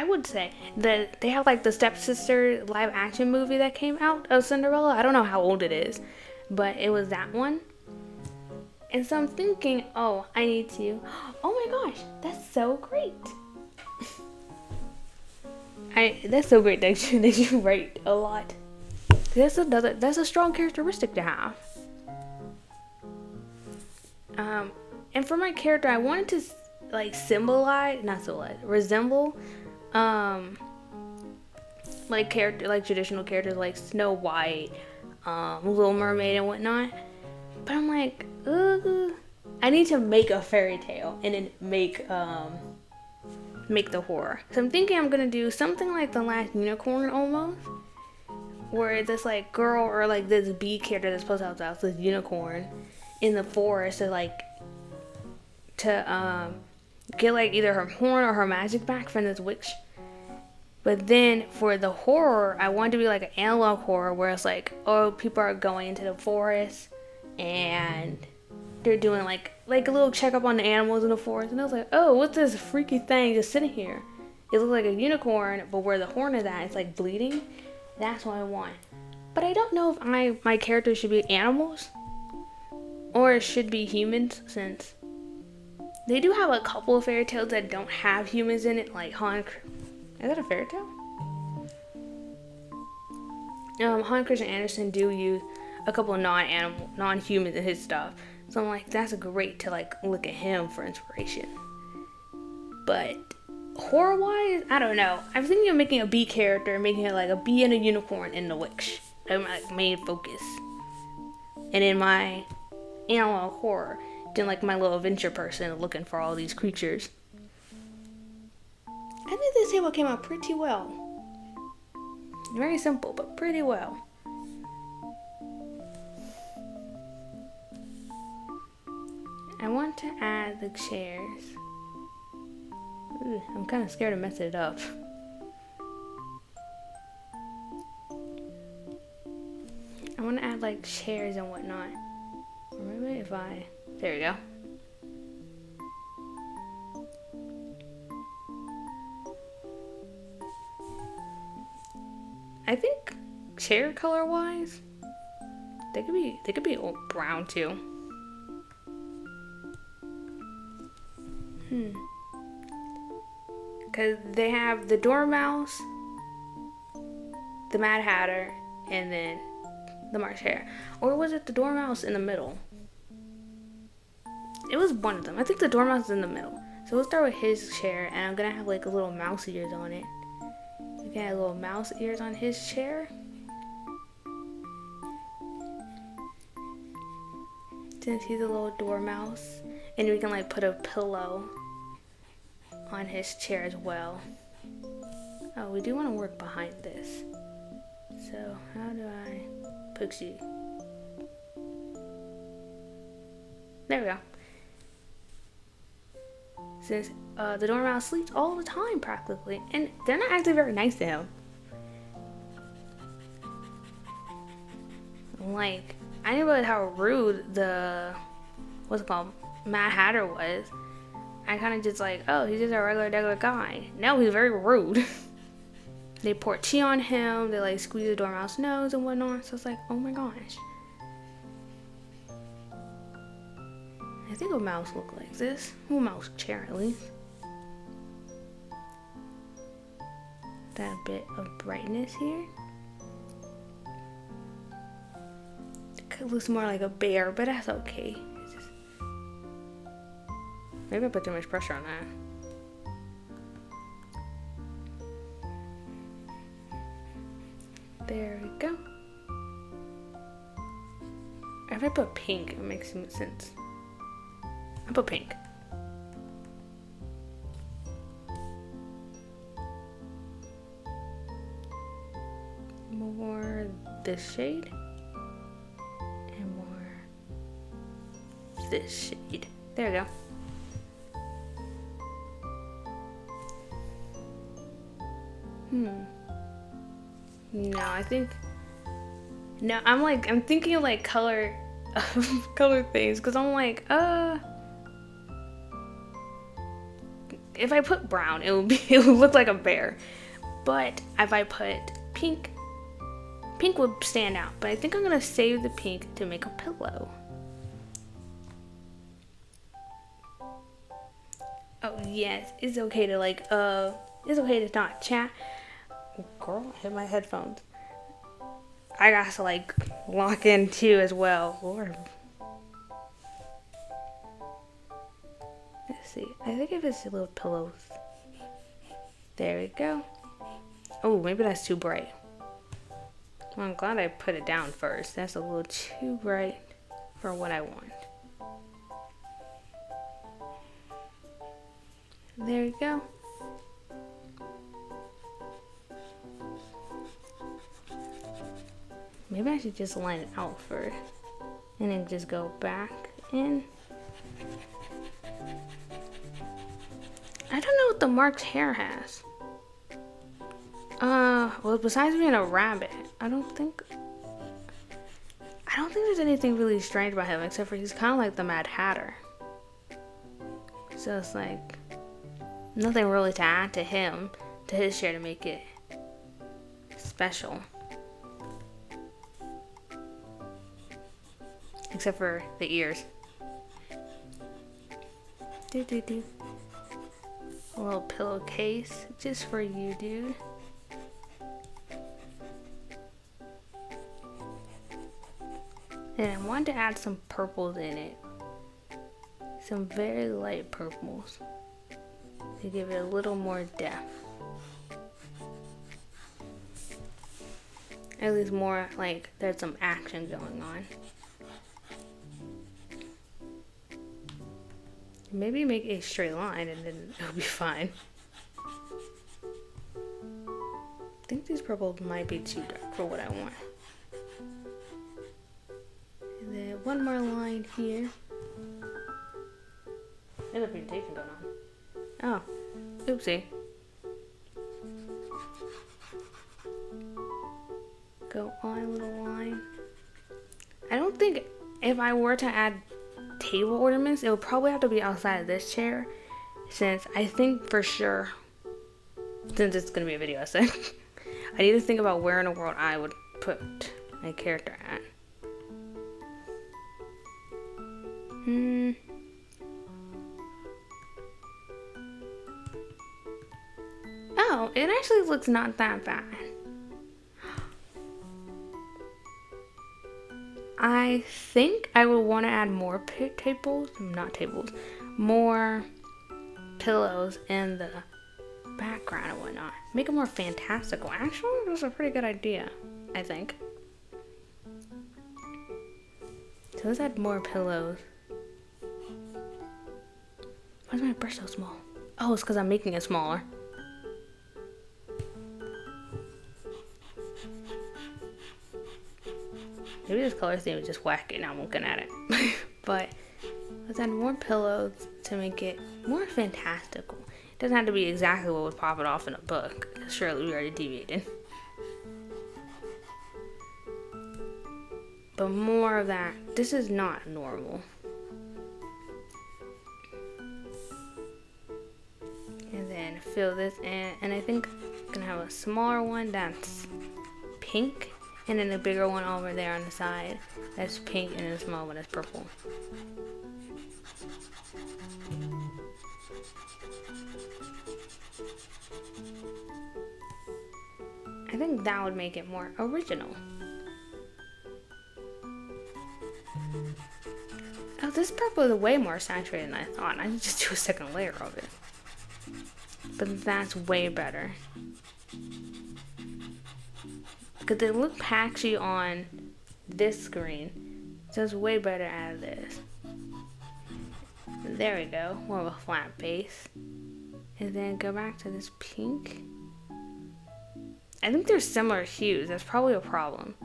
[SPEAKER 1] would say that they have like the stepsister live action movie that came out of Cinderella. I don't know how old it is, but it was that one. And so I'm thinking, oh, I need to, oh my gosh, that's so great. That's so great that you write a lot. That's a strong characteristic to have. And for my character, I wanted to like resemble like traditional characters like Snow White, Little Mermaid and whatnot. But I'm like, I need to make a fairy tale and then make make the horror. So I'm thinking I'm gonna do something like the last unicorn almost, where this like girl or like this bee character that's supposed to help out this unicorn in the forest to get like either her horn or her magic back from this witch. But then for the horror, I want it to be like an analog horror where it's like, oh, people are going into the forest and they're doing like a little checkup on the animals in the forest. And I was like, oh, what's this freaky thing just sitting here? It looks like a unicorn, but where the horn is at, it's like bleeding. That's what I want. But I don't know if my characters should be animals or it should be humans, since they do have a couple of fairy tales that don't have humans in it, like Han. Is that a fairy tale? Han Christian Andersen do use a couple of non-humans in his stuff. So I'm like, that's great to like look at him for inspiration. But horror-wise, I don't know. I'm thinking of making a bee character, making it like a bee and a unicorn in the witch. That's my main focus. And in my analog horror, doing like my little adventure person looking for all these creatures. I think this table came out pretty well. Very simple, but pretty well. I want to add the chairs. Ooh, I'm kind of scared to mess it up. I want to add like chairs and whatnot. Or maybe if there we go. I think chair color wise, they could be brown too. Cause they have the Dormouse, the Mad Hatter, and then the March Hare. Or was it the Dormouse in the middle? It was one of them. I think the Dormouse is in the middle. So we'll start with his chair, and I'm gonna have like a little mouse ears on it. We can have little mouse ears on his chair. Since he's a little dormouse. And we can like put a pillow on his chair as well. Oh, we do want to work behind this. So how do I put you? There we go. Since the dormouse sleeps all the time practically, and they're not actually very nice to him. Like, I didn't realize how rude the Mad Hatter was. I kind of just like, oh, he's just a regular guy. No, he's very rude. They pour tea on him. They like squeeze the dormouse's nose and whatnot. So it's like, oh my gosh. I think a mouse look like this. A mouse chair at least. That bit of brightness here. It looks more like a bear, but that's okay. Maybe I put too much pressure on that. There we go. If I put pink, it makes sense. I put pink. More this shade. And more this shade. There we go. No, I think. No, I'm thinking of like color things, because I'm like, if I put brown, it would look like a bear. But if I put pink would stand out. But I think I'm gonna save the pink to make a pillow. Oh yes, it's okay to like it's okay to not chat. Girl, I hit my headphones. I got to like lock in too as well. Lord. Let's see. I think if it's little pillows. There we go. Oh, maybe that's too bright. Well, I'm glad I put it down first. That's a little too bright for what I want. There we go. Maybe I should just line it out first and then just go back in. I don't know what the Mark's hair has. Well, besides being a rabbit, I don't think there's anything really strange about him except for he's kind of like the Mad Hatter. So it's like nothing really to add to him, to his share to make it special. Except for the ears. A little pillowcase just for you, dude. And I wanted to add some purples in it. Some very light purples to give it a little more depth. At least more like there's some action going on. Maybe make a straight line and then it'll be fine. I think these purples might be too dark for what I want. And then one more line here. There's a presentation going on. Oh, oopsie. Go on a little line. I don't think if I were to add table ornaments, it would probably have to be outside of this chair, since I think for sure, since it's gonna be a video essay, I need to think about where in the world I would put my character at. Oh, it actually looks not that bad. I think I would want to add more more pillows in the background and whatnot. Make it more fantastical. Actually, it was a pretty good idea, I think. So let's add more pillows. Why is my brush so small? Oh, it's because I'm making it smaller. Maybe this color theme is just wacky now I'm looking at it. But let's add more pillows to make it more fantastical. It doesn't have to be exactly what would pop it off in a book. Surely we already deviated. But more of that. This is not normal. And then fill this in. And I think I'm gonna have a smaller one that's pink. And then a bigger one over there on the side that's pink, and then a small one that's purple. I think that would make it more original. Oh, this purple is way more saturated than I thought. I just do a second layer of it. But that's way better. Because they look patchy on this screen, so it's way better out of this. There we go, more of a flat base. And then go back to this pink. I think they're similar hues, that's probably a problem.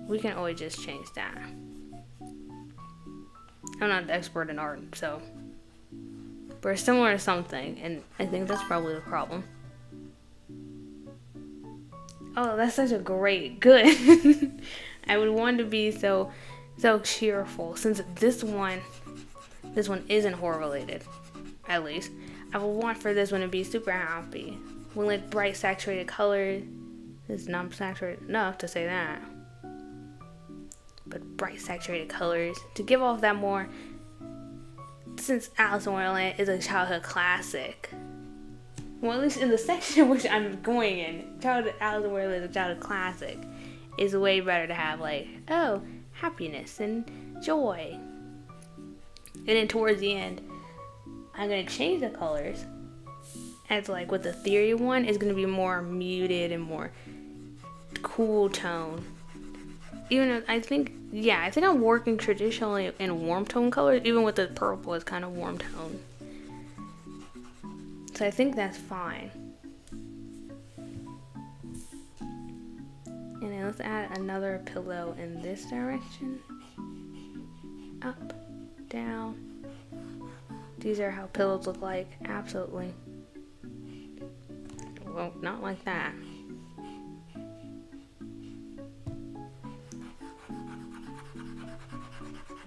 [SPEAKER 1] We can always just change that. I'm not the expert in art, so. We're similar to something, and I think that's probably the problem. Oh, that's such a good. I would want to be so cheerful, since this one isn't horror related, at least. I would want for this one to be super happy. With like bright saturated colors. It's not saturated enough to say that. But bright saturated colors to give off that more, since Alice in Wonderland is a childhood classic. Well, at least in the section which I'm going in, Alice in Wonderland is a childhood classic. It's way better to have like, oh, happiness and joy. And then towards the end, I'm gonna change the colors. As like with the theory one, it's gonna be more muted and more cool tone. Even though I think I'm working traditionally in warm tone colors, even with the purple is kind of warm tone. So I think that's fine. And then let's add another pillow in this direction. Up, down. These are how pillows look like. Absolutely. Well, not like that.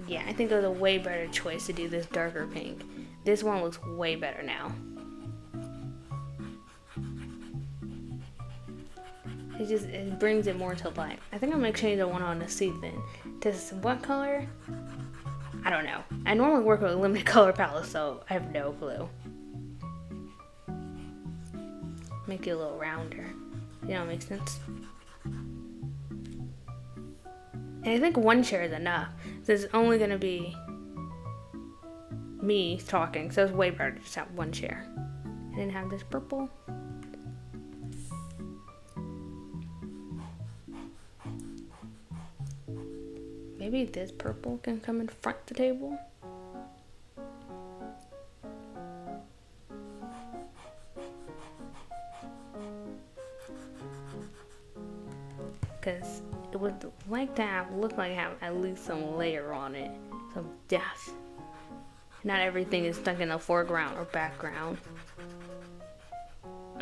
[SPEAKER 1] Yeah, I think it was a way better choice to do this darker pink. This one looks way better now. It brings it more to life. I think I'm gonna change the one on the seat then. This, what color? I don't know. I normally work with a limited color palette, so I have no clue. Make it a little rounder. You know, makes sense. And I think one chair is enough. This is only gonna be me talking, so it's way better to just have one chair. And then have this purple. Maybe this purple can come in front of the table. Because it would like to have, look like have at least some layer on it, some depth. Not everything is stuck in the foreground or background.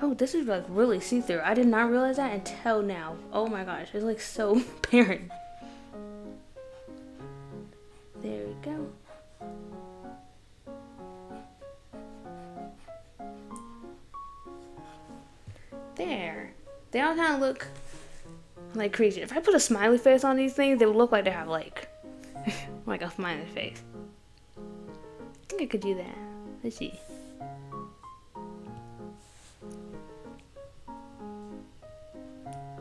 [SPEAKER 1] Oh, this is like really see-through. I did not realize that until now. Oh my gosh, it's like so apparent. There we go. There. They all kind of look like creatures. If I put a smiley face on these things, they would look like they have like like a smiley face. I think I could do that. Let's see.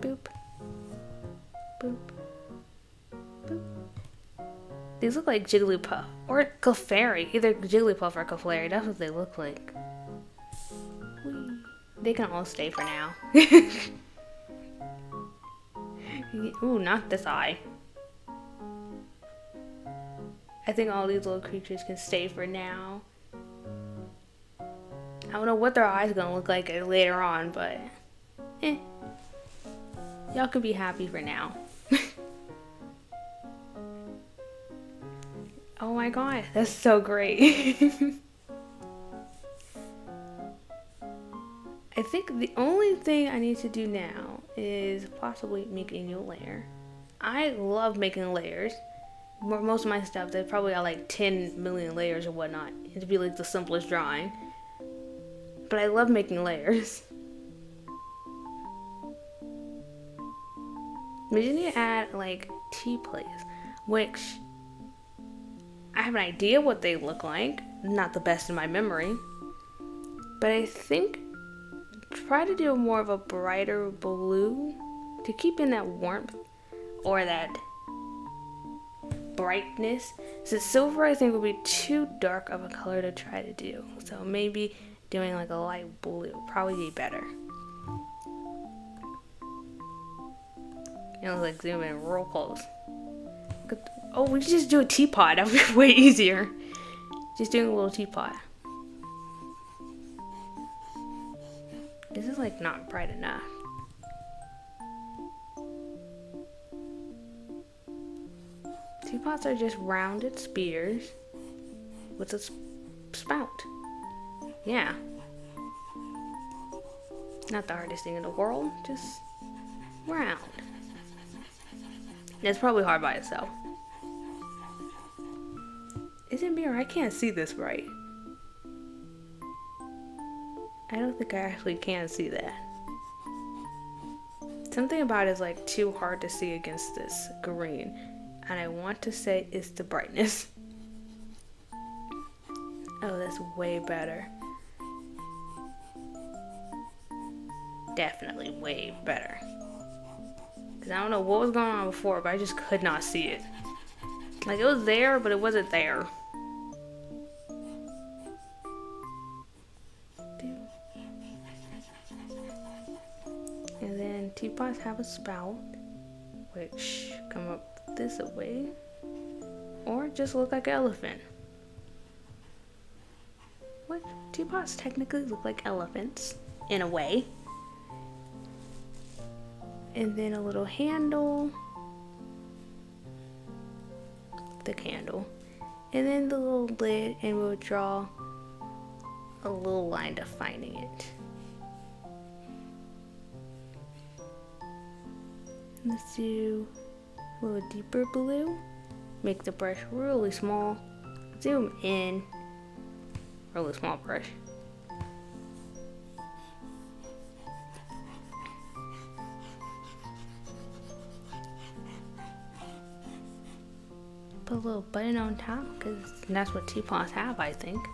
[SPEAKER 1] Boop. Boop. Boop. These look like Jigglypuff or Clefairy. Either Jigglypuff or Clefairy. That's what they look like. Whee. They can all stay for now. Ooh, not this eye. I think all these little creatures can stay for now. I don't know what their eyes are gonna look like later on, but y'all could be happy for now. Oh my god, that's so great. I think the only thing I need to do now is possibly make a new layer. I love making layers. Most of my stuff, they probably got like 10 million layers or whatnot. It'd be like the simplest drawing. But I love making layers. We just need to add like T-plays, which I have an idea what they look like. Not the best in my memory. But I think try to do more of a brighter blue to keep in that warmth or that brightness. So silver I think would be too dark of a color to try to do. So maybe doing like a light blue would probably be better. You know, like zoom in real close. Oh, we could just do a teapot. That would be way easier. Just doing a little teapot. This is like not bright enough. Teapots are just rounded spears with a spout. Yeah. Not the hardest thing in the world, just round. It's probably hard by itself. Is it mirror? I can't see this right. I don't think I actually can see that. Something about it is like too hard to see against this green. And I want to say it's the brightness. Oh, that's way better. Definitely way better. Because I don't know what was going on before, but I just could not see it. Like it was there, but it wasn't there. And then teapots have a spout, which come up this way, or just look like an elephant. What? Teapots technically look like elephants, in a way. and then a little handle, the candle, and then the little lid, and we'll draw a little line defining it. Let's do a little deeper blue. Make the brush really small. Zoom in. Really small brush. Put a little button on top because that's what teapots have, I think.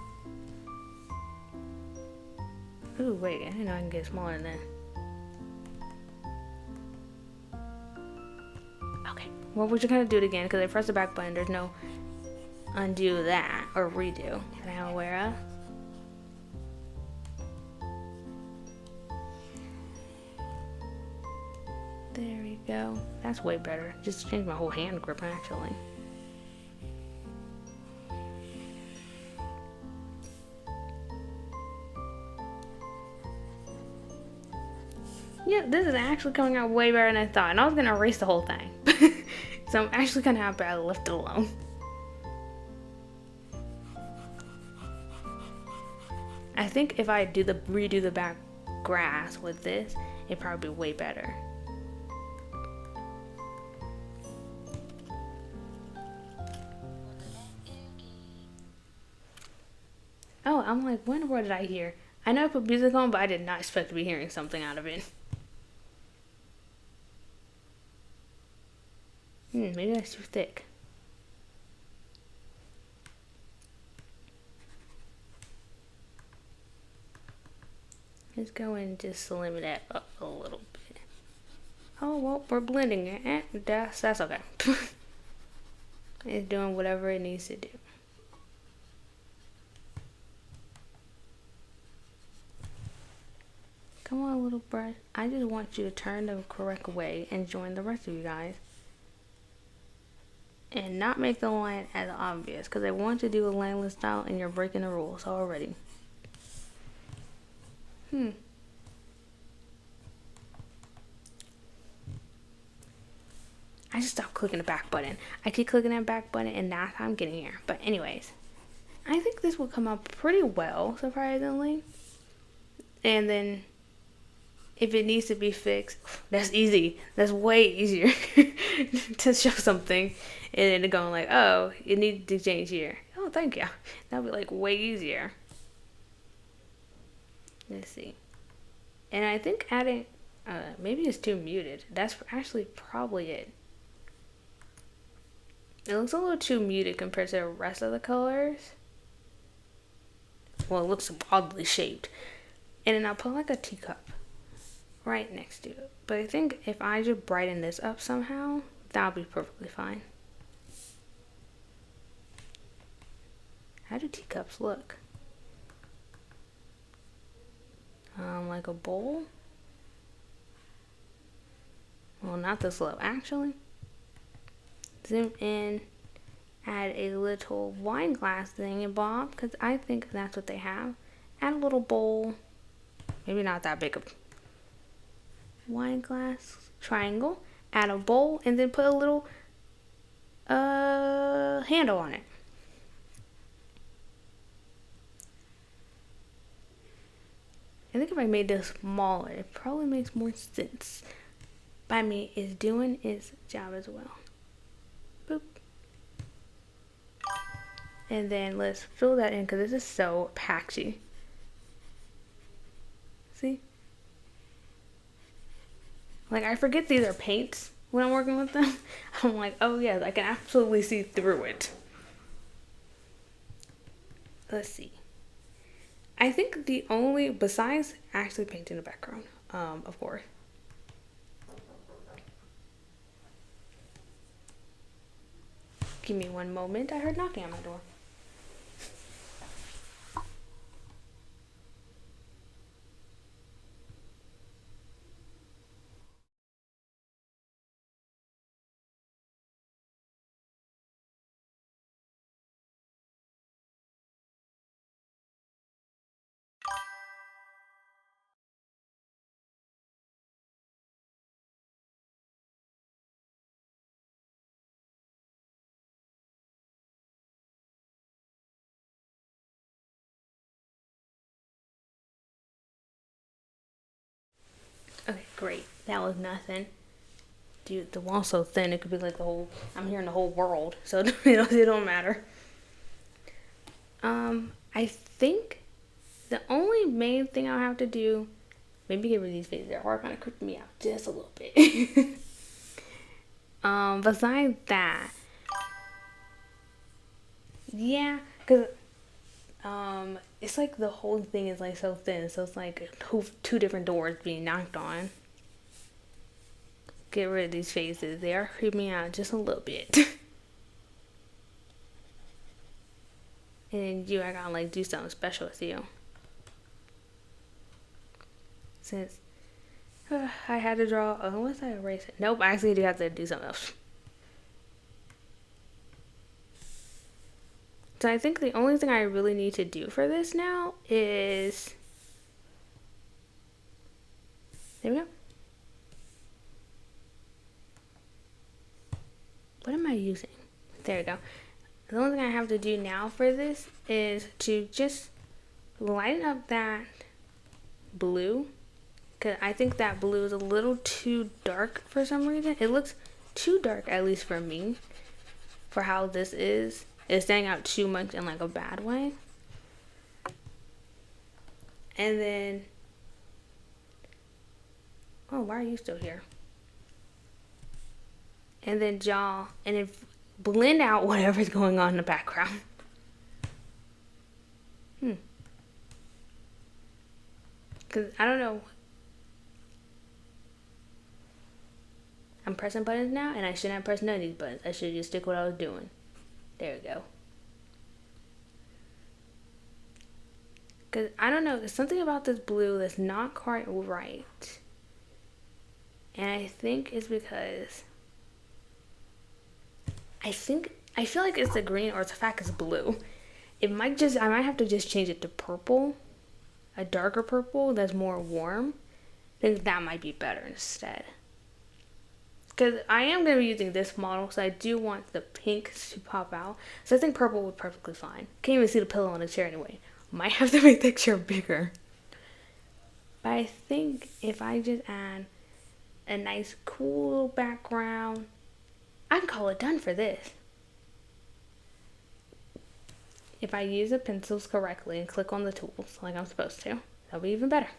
[SPEAKER 1] Ooh, wait, I didn't know I can get smaller than that. Okay, well, we're just gonna do it again because I pressed the back button. There's no undo that or redo that I'm aware of. There we go. That's way better. Just changed my whole hand grip actually. Yeah, this is actually coming out way better than I thought. And I was gonna erase the whole thing. So I'm actually kind of happy I left it alone. I think if I redo the back grass with this, it'd probably be way better. Oh, I'm like, what did I hear? I know I put music on, but I did not expect to be hearing something out of it. Maybe that's too thick. Let's go and just slim that up a little bit. Oh, well, we're blending it. That's okay. It's doing whatever it needs to do. Come on, little brush. I just want you to turn the correct way and join the rest of you guys. And not make the line as obvious, because I want to do a lineless style and you're breaking the rules already. I just stopped clicking the back button. I keep clicking that back button and that's how I'm getting here. But anyways, I think this will come out pretty well, surprisingly. And then if it needs to be fixed, that's easy. That's way easier to show something and then going like, oh, it needs to change here. Oh, thank you. That'll be like way easier. Let's see. And I think adding, maybe it's too muted. That's actually probably it. It looks a little too muted compared to the rest of the colors. Well, it looks oddly shaped. And then I'll put like a teacup right next to it. But I think if I just brighten this up somehow, that'll be perfectly fine. How do teacups look? Like a bowl? Well, not this low, actually. Zoom in, add a little wine glass thing and bob, because I think that's what they have. Add a little bowl, maybe not that big of wine glass triangle. Add a bowl and then put a little handle on it. I think if I made this smaller, it probably makes more sense. By me is doing its job as well. Boop. And then let's fill that in because this is so patchy. See? Like I forget these are paints when I'm working with them. I'm like, oh yes, I can absolutely see through it. Let's see. I think the only, besides actually painting the background, of course. Give me one moment. I heard knocking on my door. Great. That was nothing. Dude, the wall's so thin, it could be like the whole, I'm hearing the whole world. So it don't matter. I think the only main thing I'll have to do, maybe get rid of these faces. They are kind of creeping me out just a little bit. Besides that, yeah, because it's like the whole thing is like so thin, so it's like two different doors being knocked on. Get rid of these faces. They are creeping me out just a little bit. And then you, I gotta like do something special with you. Since I had to draw, unless I erase it. Nope, I actually do have to do something else. So I think the only thing I really need to do for this now is, there we go. What am I using? There we go. The only thing I have to do now for this is to just lighten up that blue. Because I think that blue is a little too dark for some reason. It looks too dark, at least for me, for how this is. It's standing out too much in like a bad way. And then, oh, why are you still here? And then jaw, and then blend out whatever's going on in the background. Because I don't know. I'm pressing buttons now, and I shouldn't have pressed none of these buttons. I should just stick what I was doing. There we go. Because I don't know, there's something about this blue that's not quite right. And I think it's because I feel like it's the green, or it's the fact it's blue. I might have to just change it to purple, a darker purple that's more warm. I think that might be better instead. Because I am going to be using this model, so I do want the pinks to pop out. So I think purple would be perfectly fine. Can't even see the pillow on the chair anyway. Might have to make that chair bigger. But I think if I just add a nice cool background, I can call it done for this. If I use the pencils correctly and click on the tools like I'm supposed to, that'll be even better.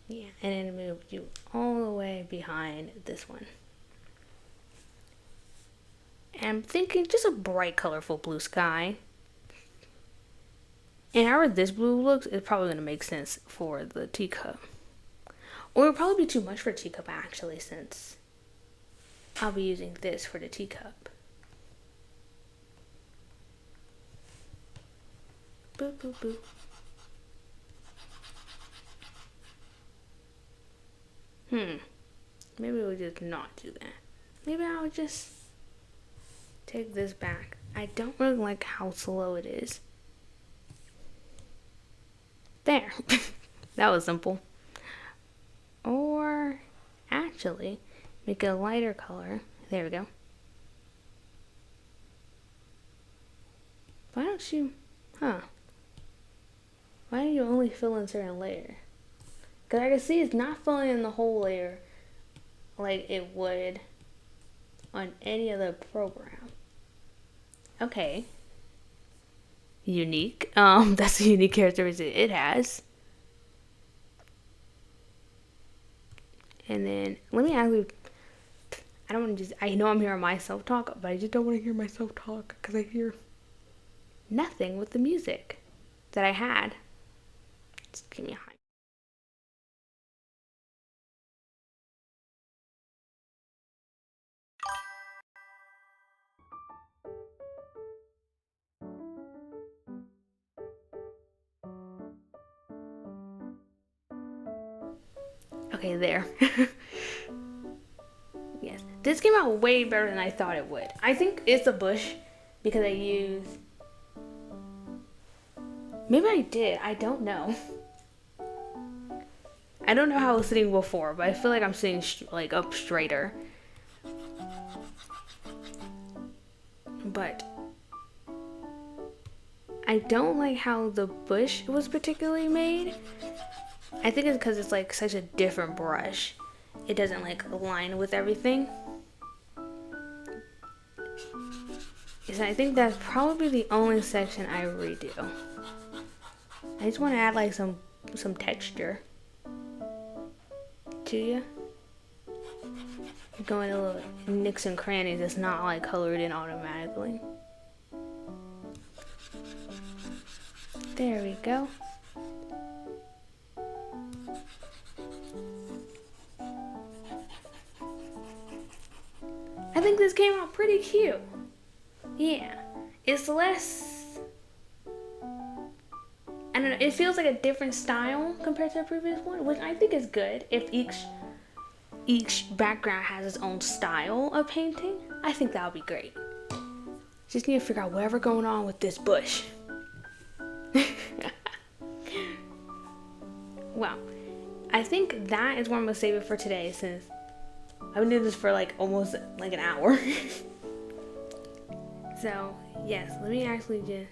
[SPEAKER 1] Yeah, and then move you all the way behind this one. And I'm thinking just a bright, colorful blue sky. And however this blue looks, it's probably going to make sense for the teacup. Or it'll probably be too much for teacup actually, since I'll be using this for the teacup. Boop, boop, boop. Maybe we'll just not do that. Maybe I'll just take this back. I don't really like how slow it is. There. That was simple. Or actually, make it a lighter color. There we go. Why don't you, why do you only fill in certain layer? Because I can see it's not filling in the whole layer like it would on any other program. Okay. Unique. That's the unique characteristic it has. And then, let me actually, I don't want to I know I'm hearing myself talk, but I just don't want to hear myself talk because I hear nothing with the music that I had. Just give me a high. Okay, there. Yes, this came out way better than I thought it would. I think it's a bush because I used, maybe I did, I don't know. I don't know how I was sitting before, but I feel like I'm sitting like up straighter. But I don't like how the bush was particularly made. I think it's because it's like such a different brush. It doesn't like align with everything. So I think that's probably the only section I redo. I just want to add like some texture to you. Going a little nicks and crannies, it's not like colored in automatically. There we go. I think this came out pretty cute. Yeah, it's less, I don't know, it feels like a different style compared to the previous one, which I think is good. If each background has its own style of painting, I think that would be great. Just need to figure out whatever's going on with this bush. Well, I think that is where I'm gonna save it for today, since I've been doing this for like almost like an hour. So yes, let me actually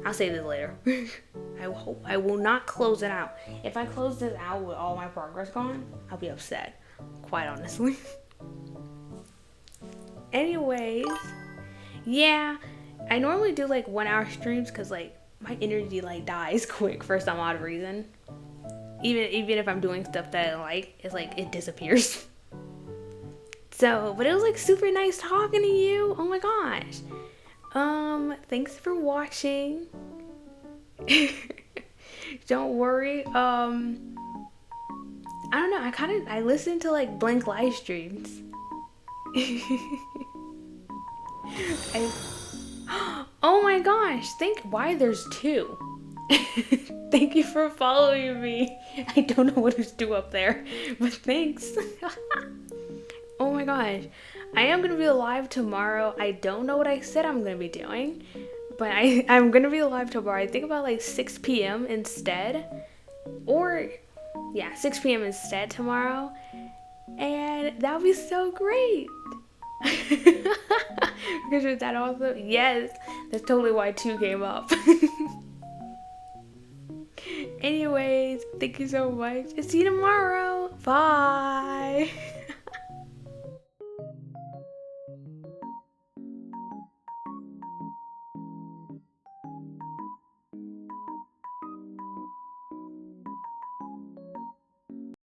[SPEAKER 1] I'll save this later. I will not close it out. If I close this out with all my progress gone, I'll be upset, quite honestly. Anyways, yeah, I normally do like 1 hour streams because like my energy like dies quick for some odd reason. Even if I'm doing stuff that I like, it's like it disappears. So, but it was like super nice talking to you. Oh my gosh. Thanks for watching. Don't worry. I don't know. I listen to like blank live streams. Oh my gosh. Why there's 2. Thank you for following me. I don't know what to do up there, but thanks. Oh my gosh. I am going to be live tomorrow. I don't know what I said I'm going to be doing, but I'm going to be live tomorrow. I think about like 6 p.m. instead. Or, yeah, 6 p.m. instead tomorrow. And that would be so great. Because with that also, yes, that's totally why 2 came up. Anyways, thank you so much. See you tomorrow. Bye.